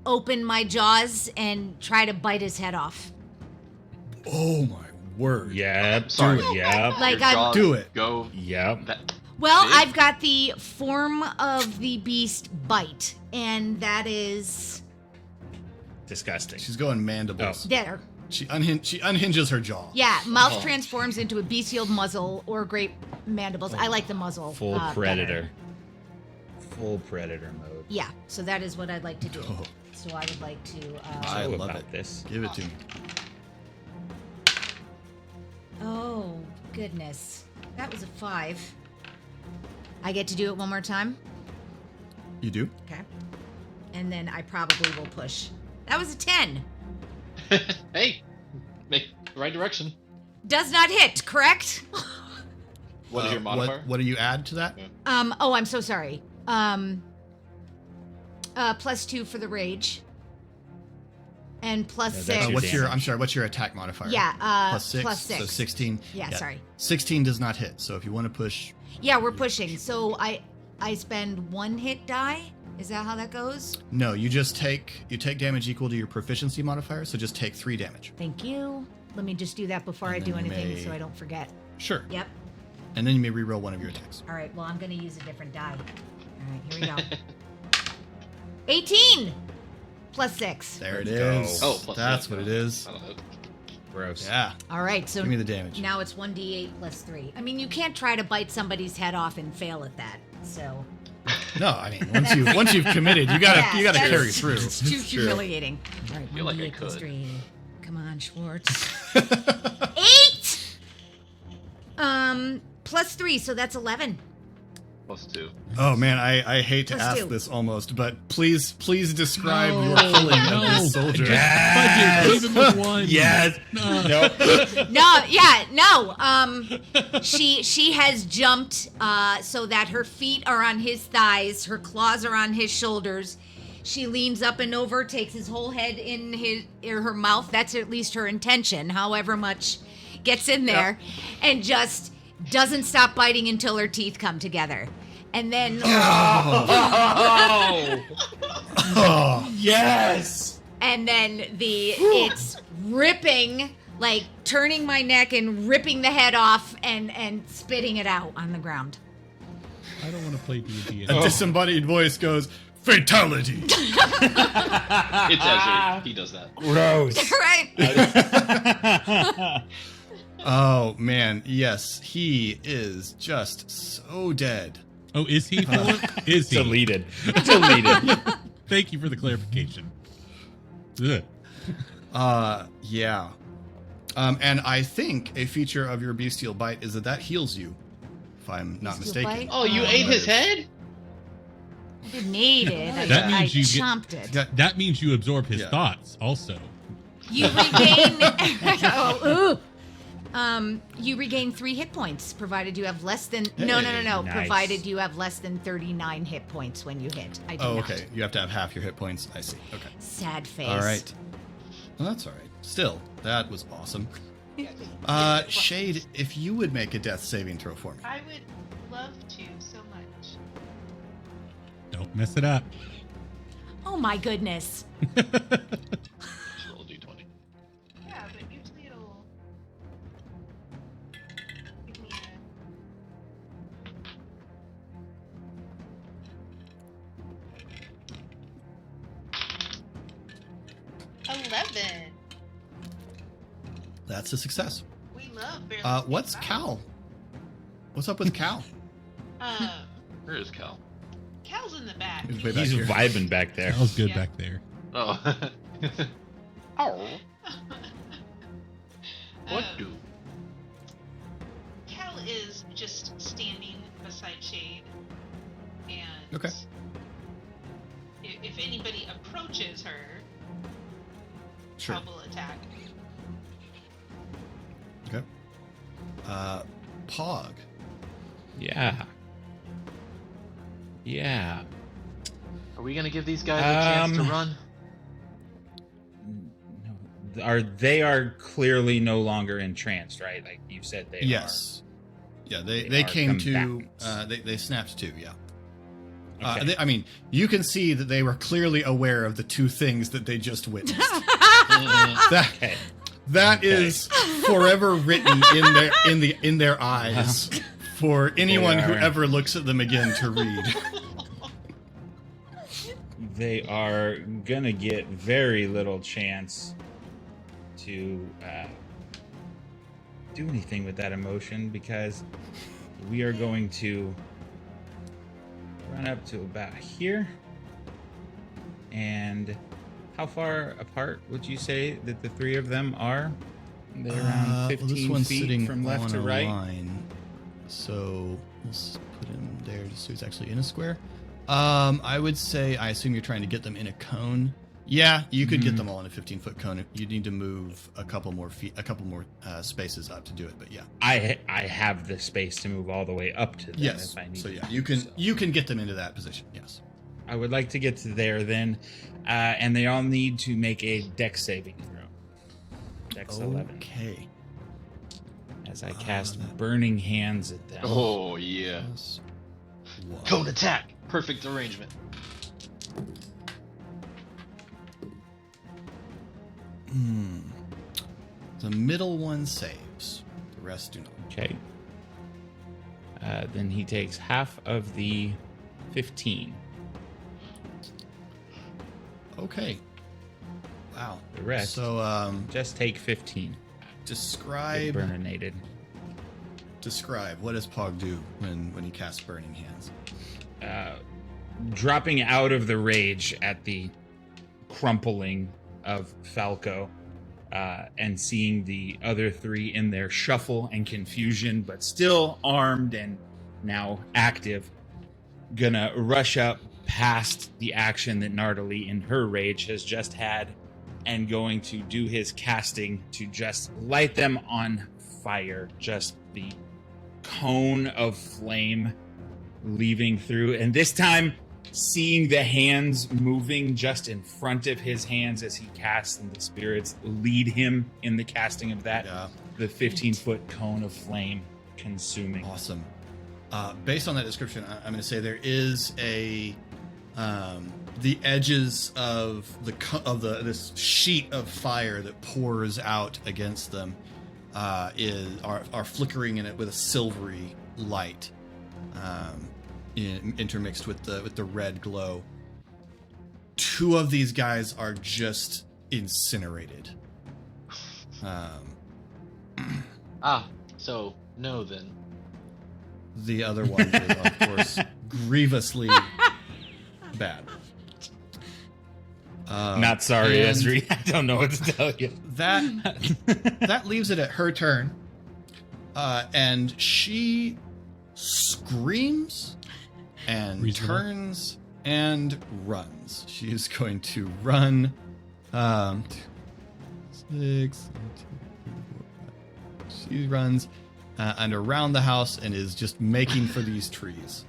open my jaws and try to bite his head off. Oh my word. Yep. Sorry. Yep. Like, Your I'm- jaws Do it. Go. Yep. That, Well, Big? I've got the form of the beast bite, and that is Disgusting. She's going mandibles. there. She unhinges her jaw. Yeah, mouth Oh. transforms into a bestial muzzle or great mandibles. I like the muzzle. Full better. predator. Full predator mode. Yeah, so that is what I'd like to do. Oh. So I would like to. I So love about it. this. Give it to me. Oh, goodness. That was a 5. I get to do it one more time? You do? Okay. And then I probably will push. That was a 10. hey, make the right direction. Does not hit, correct? What is your modifier? What do you add to that? Oh, I'm so sorry. +2 for the rage. And plus Yeah, that's 6. your What's your? damage. I'm sorry. What's your attack modifier? Yeah, Plus 6. plus 6. So 16. Yeah, sorry. 16 does not hit. So if you want to push, Yeah, we're pushing. So I spend 1 hit die. Is that how that goes? no, you just take damage equal to your proficiency modifier. So just take 3 damage. Thank you. Let me just do that before I And do then you anything may- so I don't forget. Sure. Yep. And then you may reroll one of your attacks. All right, well, I'm going to use a different die. All right, here we go. 18 plus 6. There it Let's is. go. Oh, plus That's six, what it yeah. is. I don't know. Gross. Yeah. All right, so Give me the damage. now it's 1d8 plus 3. I mean, you can't try to bite somebody's head off and fail at that. So No, I mean once you've committed, you gotta that's- carry through. It's too humiliating. All right, feel like I 1d8 plus could. 3. Come on, Schwartz. 8. Plus 3, so that's 11. Plus 2. Oh man, I hate to Let's ask do. this almost, but please describe No, your killing no. of this soldier. Budget, leave him with 1. Yes. No. Nope. No. She has jumped so that her feet are on his thighs, her claws are on his shoulders. She leans up and over, takes his whole head in her mouth. That's at least her intention, however much gets in there, and just doesn't stop biting until her teeth come together. And then Oh, Yes. and then it's ripping, like turning my neck and ripping the head off and spitting it out on the ground. I don't want to play D&D. a disembodied voice goes, "Fatality." It's Ezra. He does that. Gross. Right? Oh man, yes, he is just so dead. Oh, is he? Philip? Is he? Deleted. Deleted. Thank you for the clarification. Ugh. Yeah. And I think a feature of your bestial bite is that heals you, if I'm not Bestial mistaken. bite? Oh, you ate his head? I didn't eat it. That I means you get- chomped it. That means you absorb his Yeah. thoughts also. You regain. You regain 3 hit points, provided you have less than. No. Nice. Provided you have less than 39 hit points when you hit. I do Oh, not. okay. You have to have half your hit points. I see. Okay. Sad face. All right. Well, that's all right. Still, that was awesome. Shade, if you would make a death saving throw for me. I would love to so much. Don't mess it up. Oh my goodness. Just roll a d20. Yeah, but usually it'll give me a 11. That's a success. We love barely. What's sneak by. Cal? What's up with Cal? Where is Cal? Cal's in the back. He's way back He's here. vibing back there. That was good Yeah. back there. Oh. Oh. What Um, do? Cal is just standing beside Shade, and Okay. if anybody approaches her, Sure. Cal will attack. Okay. Pog. Yeah. Yeah. Are we gonna give these guys a chance to run? They are clearly no longer entranced, right? Like you said, they Yes. Yeah, They they are came to. combatants. They snapped to. Yeah. are. Okay. I mean, you can see that they were clearly aware of the 2 things that they just witnessed. Okay. That Okay. is forever written in their eyes for anyone who are- ever looks at them again to read. They are gonna get very little chance to do anything with that emotion because we are going to run up to about here. And how far apart would you say that the 3 of them are? They're around Well, 15 this one's feet sitting from left on to a right. line, so let's put him there just so he's actually in a square. I would say, I assume you're trying to get them in a cone. Yeah, you could get them all in a 15-foot cone. You need to move a couple more spaces up to do it, but yeah. I have the space to move all the way up to them Yes. if I need So to. yeah, you can get them into that position. Yes. I would like to get to there then, and they all need to make a Dex saving throw. Dex 11. Okay. As I cast Burning Hands at them. Oh yeah. Plus one. Cone attack. Perfect arrangement. The middle one saves. The rest do not. Okay. Then he takes half of the 15. Okay. Wow. The rest. So, Just take 15. Get describe burninated. what does Pog do when he casts Burning Hands? Dropping out of the rage at the crumpling of Falko, and seeing the other three in their shuffle and confusion, but still armed and now active, gonna rush up past the action that Nardali in her rage has just had, and going to do his casting to just light them on fire. Just the cone of flame leaving through, and this time seeing the hands moving just in front of his hands as he casts, and the spirits lead him in the casting of that. Yeah. The 15-foot cone of flame consuming. Awesome. Based on that description, I'm going to say there is a the edges of this sheet of fire that pours out against them are flickering in it with a silvery light, intermixed with the red glow. Two of these guys are just incinerated. So no then. The other one is, of course, grievously bad. Not sorry, and Esri. I don't know what to tell you. That leaves it at her turn, and she screams and Reasonable. turns and runs. She is going to run. 6. She runs and around the house and is just making for these trees.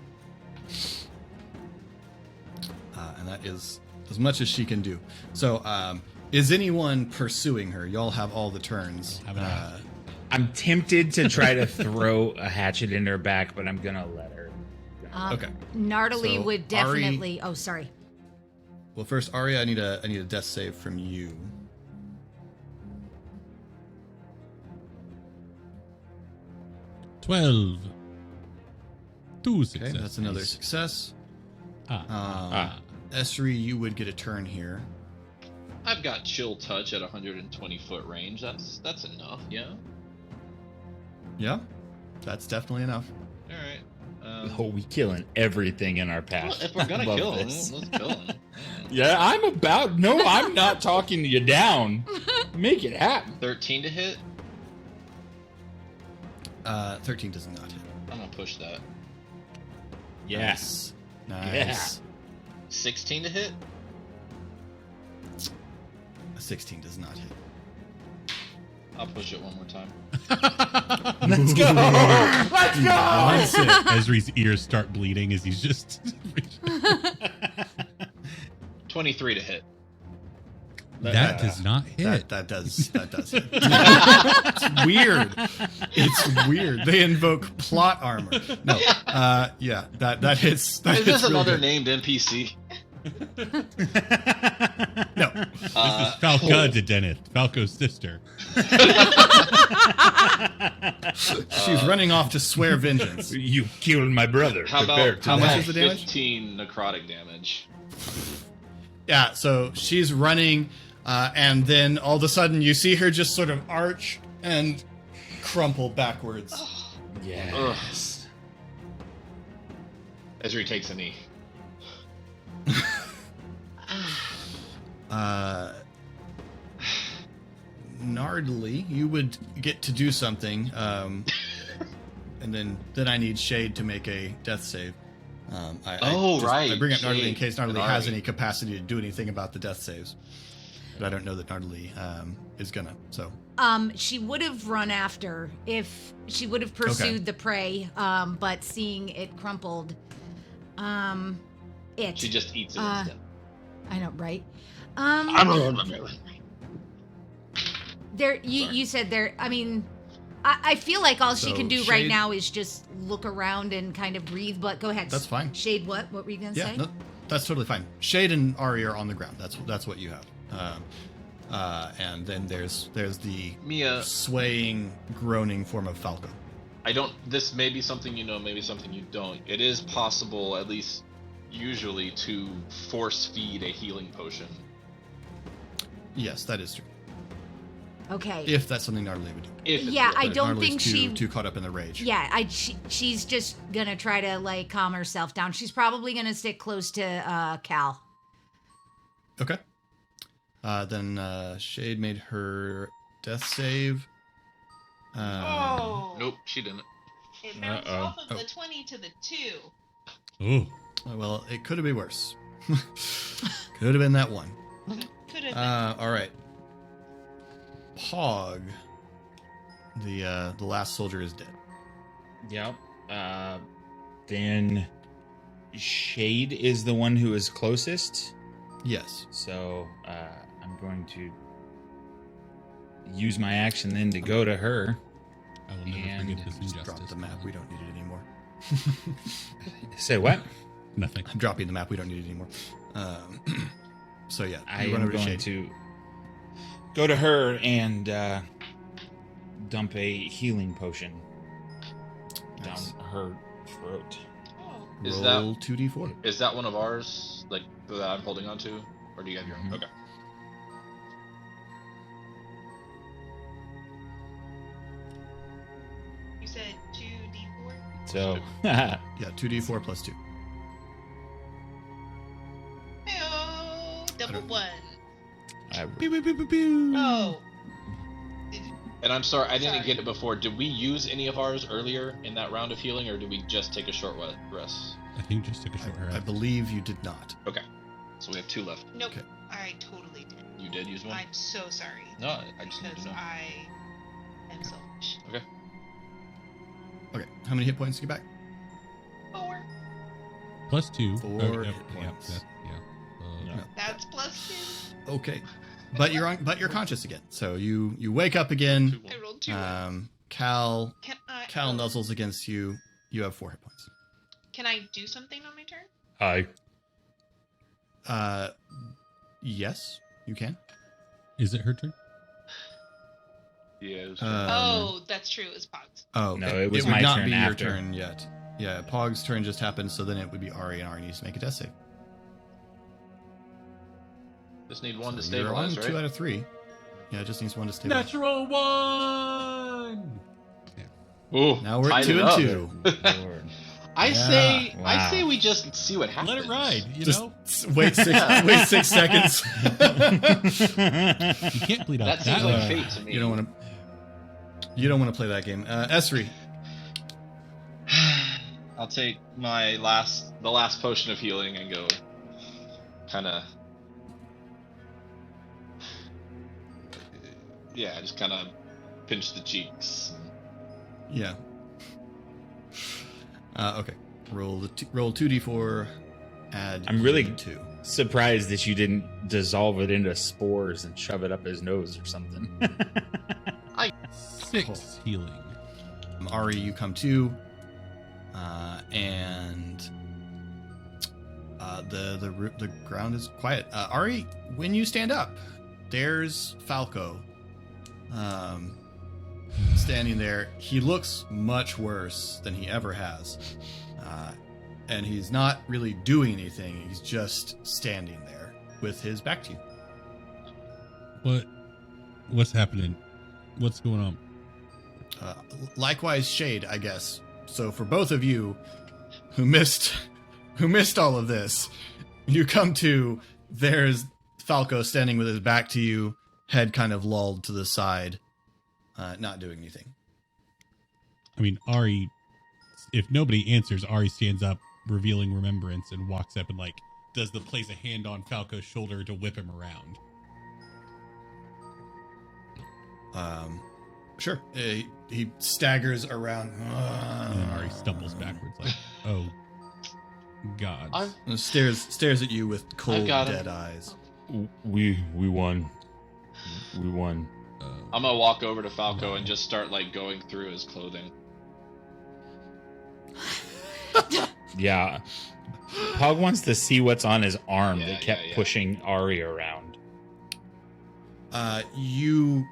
And that is as much as she can do. So, is anyone pursuing her? Y'all have all the turns. I'm tempted to try to throw a hatchet in her back, but I'm gonna let her. Okay. Nardali So, would definitely. Oh, sorry. Well, first, Arya, I need a death save from you. 12. 2 Okay, successes. that's another success. Esri, you would get a turn here. I've got chill touch at 120 foot range. That's enough. Yeah. Yeah, that's definitely enough. All right. Oh, we killing everything in our path. Well, if we're gonna Love kill him, this. let's kill him. Yeah, I'm about. No, I'm not talking you down. Make it happen. 13 to hit. 13 does not hit. I'm gonna push that. Yes. Nice. 16 to hit. A 16 does not hit. I'll push it one more time. Let's go. Let's go. Nice hit. Ezri's ears start bleeding as he's just. 23 to hit. That does not hit. That does hit. It's weird. It's weird. They invoke plot armor. No. Yeah. That hits. That Is hits this real another good. named NPC? No. This is Falko to Deneth, Falco's sister. She's running off to swear vengeance. You killed my brother. How Prepare about to How much die. is the damage? 15 necrotic damage. Yeah, so she's running, and then all of a sudden you see her just sort of arch and crumple backwards. Yes. Ezri takes a knee. Nardali, you would get to do something, and then I need Shade to make a death save. Right. I bring up Nardali in Shade case Nardali and has Ari. any capacity to do anything about the death saves. But I don't know that Nardali is gonna. So She would have run after if she would have pursued Okay. the prey, but seeing it crumpled, It. She just eats it Uh, instead. I know, right? Sorry. There. You said there. I mean, I feel like all she So, can do right Shade- now is just look around and kind of breathe. But go ahead. That's fine. Shade, what? What were you gonna Yeah, say? no, that's totally fine. Shade and Ari are on the ground. That's what you have. And then there's the Mia, swaying, groaning form of Falco. I don't. This may be something you know, maybe something you don't. It is possible, at least usually, to force feed a healing potion. Yes, that is true. Okay. If that's something Gnarly would do. If it's Yeah, good. I But don't Gnarly's think too, she. too caught up in the rage. Yeah, she's just gonna try to like calm herself down. She's probably gonna stick close to Cal. Okay. Then Shade made her death save. Oh. Nope, she didn't. It bounced Uh-oh. off of Oh. the 20 to the 2. Oh, Well, it could have been worse. Could have been that one. Could have been. All right. Pog, the last soldier is dead. Yep. Then Shade is the one who is closest. Yes. So I'm going to use my action then to go to her. I will never And forget this Just injustice. drop the map. We don't need it anymore. Say what? Nothing. I'm dropping the map. We don't need it anymore. So yeah, I you run am over to going Shade. to go to her and dump a healing potion Nice. down her throat. Oh. Is Roll that 2d4. is that one of ours, like that I'm holding on to, or do you have your own? Mhm. Okay. You said 2d4? So Yeah, 2d4 plus 2. Hey-oh, double don't- one. Pew, pew, pew, pew, pew. Oh. And I'm sorry, I didn't Sorry. get it before. Did we use any of ours earlier in that round of healing, or did we just take a short rest? I think just took a short I rest. believe you did not. Okay, so we have 2 left. Nope. Okay. I totally did. You did use one. I'm so sorry. No, I just need to Because know. I am selfish. Okay, how many hit points do you get back? 4. Plus 2. 4 hit points. Yeah. That's plus Okay, but you're conscious again. So you wake up again. 2. I rolled 2. Cal Can I nuzzles against you. You have 4 hit points. Can I do something on my turn? Hi. Yes, you can. Is it her turn? Yeah. Oh, that's true. It was Pogs. Oh, No, okay. it was would my not turn be after. your turn yet. Yeah, Pog's turn just happened, so then it would be Ari, and Ari needs to make a death save. Just need one to So you're on stabilize, 2 right? out of 3. Yeah, it just needs 1 to stabilize. Natural 1! Ooh, Now we're at tied 2 it and up. 2. Lord. I Yeah. say Wow. we just see what happens. Let it ride, you Just know? wait 6 seconds. You can't bleed out That seems that like way. fate to me. You don't want to play that game. Esri. I'll take the last potion of healing and go kind of, yeah, just kind of pinch the cheeks. Yeah. Okay. Roll 2d4. Add. I'm really- 2. Surprised that you didn't dissolve it into spores and shove it up his nose or something. 6 healing. Ari, you come to, and the ground is quiet. Ari, when you stand up, there's Falco, standing there. He looks much worse than he ever has, and he's not really doing anything. He's just standing there with his back to you. What's happening? What's going on? Likewise, Shade, I guess. So for both of you who missed all of this, you come to, there's Falco standing with his back to you, head kind of lolled to the side, not doing anything. I mean, Ari, if nobody answers, Ari stands up, revealing remembrance, and walks up and plays a hand on Falco's shoulder to whip him around. Sure. He staggers around. And then Ari stumbles backwards, like, oh, gods. And stares at you with cold, got him. dead eyes. We won. We won. I'm gonna walk over to Falco and just start like going through his clothing. Yeah. Pog wants to see what's on his arm Yeah, that kept yeah. pushing Ari around. You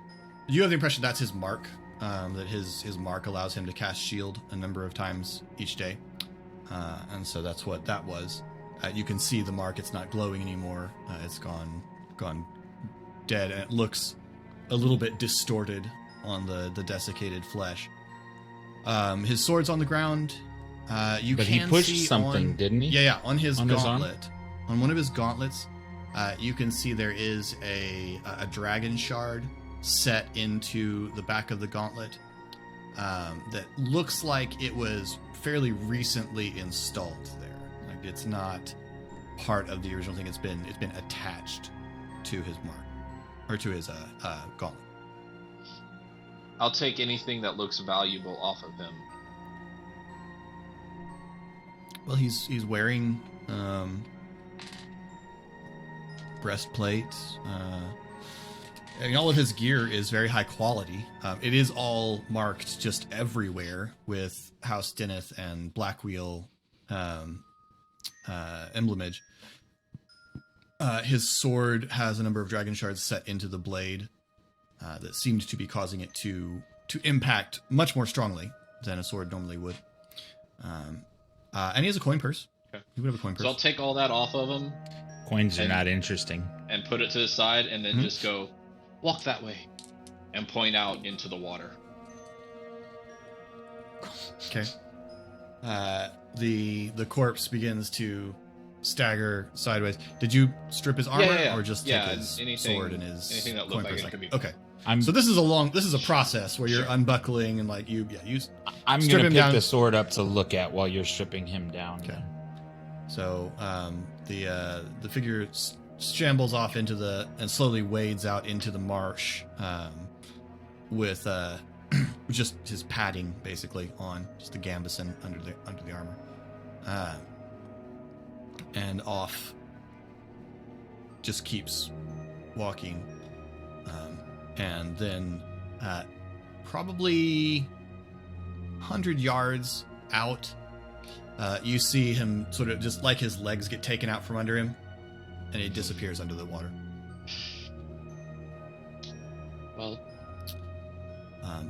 have the impression that's his mark. That his mark allows him to cast shield a number of times each day, and so that's what that was. You can see the mark; it's not glowing anymore. It's gone dead, and it looks a little bit distorted on the desiccated flesh. His sword's on the ground. But he can pushed see something, didn't he? Yeah, on his On his arm? gauntlet. On one of his gauntlets, you can see there is a dragon shard set into the back of the gauntlet that looks like it was fairly recently installed there. Like it's not part of the original thing. It's been attached to his mark or to his gauntlet. I'll take anything that looks valuable off of him. Well, he's wearing breastplate. I mean, all of his gear is very high quality. It is all marked just everywhere with House Deneth and Blackwheel emblemage. His sword has a number of dragon shards set into the blade that seemed to be causing it to impact much more strongly than a sword normally would. And he has a coin purse. Okay. He would have a coin purse. So I'll take all that off of him Coins are And- not interesting. and put it to the side, and then Mhm. just go, walk that way, and point out into the water. Okay. The corpse begins to stagger sideways. Did you strip his armor yeah. or just Yeah, take his anything- sword and his anything that coin looked like purse? it could be- Okay. I'm So this is a process where you're Sure. unbuckling and like you I'm strip gonna him pick down. the sword up to look at while you're stripping him down. Okay. So the figure shambles off into and slowly wades out into the marsh with just his padding basically on, just a gambeson under the armor, and off. Just keeps walking, and then probably 100 yards out. You see him sort of just like his legs get taken out from under him, and he disappears under the water. Well,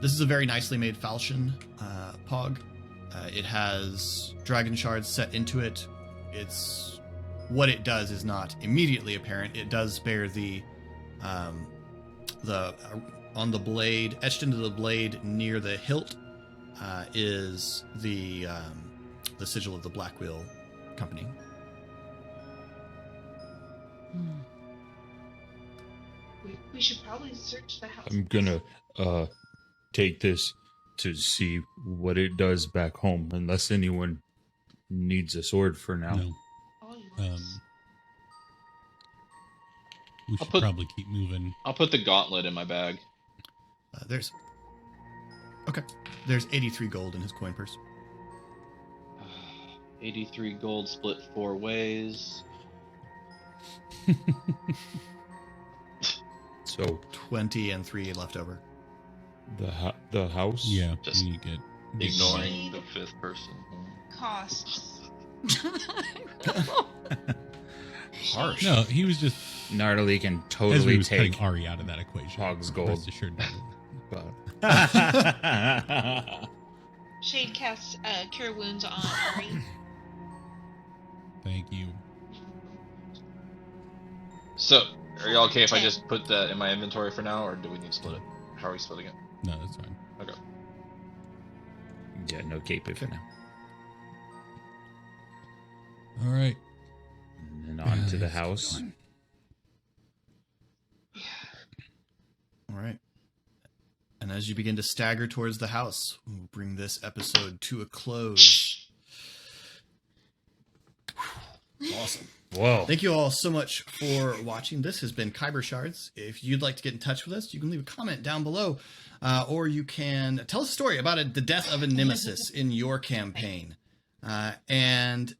This is a very nicely made falchion, Pog. It has dragon shards set into it. What it does is not immediately apparent. It does bear the on the blade, etched into the blade near the hilt, is the sigil of the Blackwheel Company. We should probably search the house. I'm gonna take this to see what it does back home, unless anyone needs a sword for now. No. All yours. We should put- probably keep moving. I'll put the gauntlet in my bag. There's 83 gold in his coin purse. 83 gold split 4 ways. So 20 and 3 left over. the house. Yeah, Just you get Ignoring the 5th person. Costs. Harsh. No, he was just Gnarly can as we totally was take cutting Ari out of that equation. Hog's gold. Rest assured. Shade casts Cure Wounds on Ari. Thank you. So, are y'all okay if I just put that in my inventory for now, or do we need to split it? How are we splitting it? No, that's fine. Okay. Yeah, no cape for now. All right. And then on to the Let's house. keep going. All right. And as you begin to stagger towards the house, we'll bring this episode to a close. Awesome. Whoa. Thank you all so much for watching. This has been Khyber Shards. If you'd like to get in touch with us, you can leave a comment down below, or you can tell us a story about the death of a nemesis in your campaign. And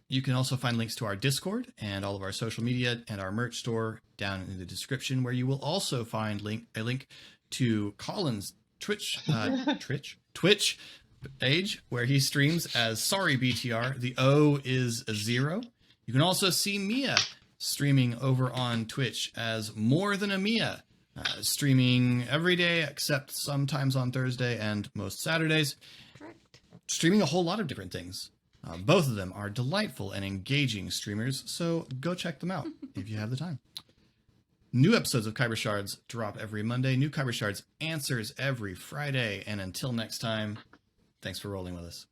You can also find links to our Discord and all of our social media and our merch store down in the description, where you will also find a link to Colin's Twitch page, where he streams as Sorry BTR. The O is a 0. You can also see Mia streaming over on Twitch as More Than a Mia, streaming every day except sometimes on Thursday and most Saturdays. Correct. Streaming a whole lot of different things. Both of them are delightful and engaging streamers, so go check them out if you have the time. New episodes of Khyber Shards drop every Monday. New Khyber Shards answers every Friday. And until next time, thanks for rolling with us.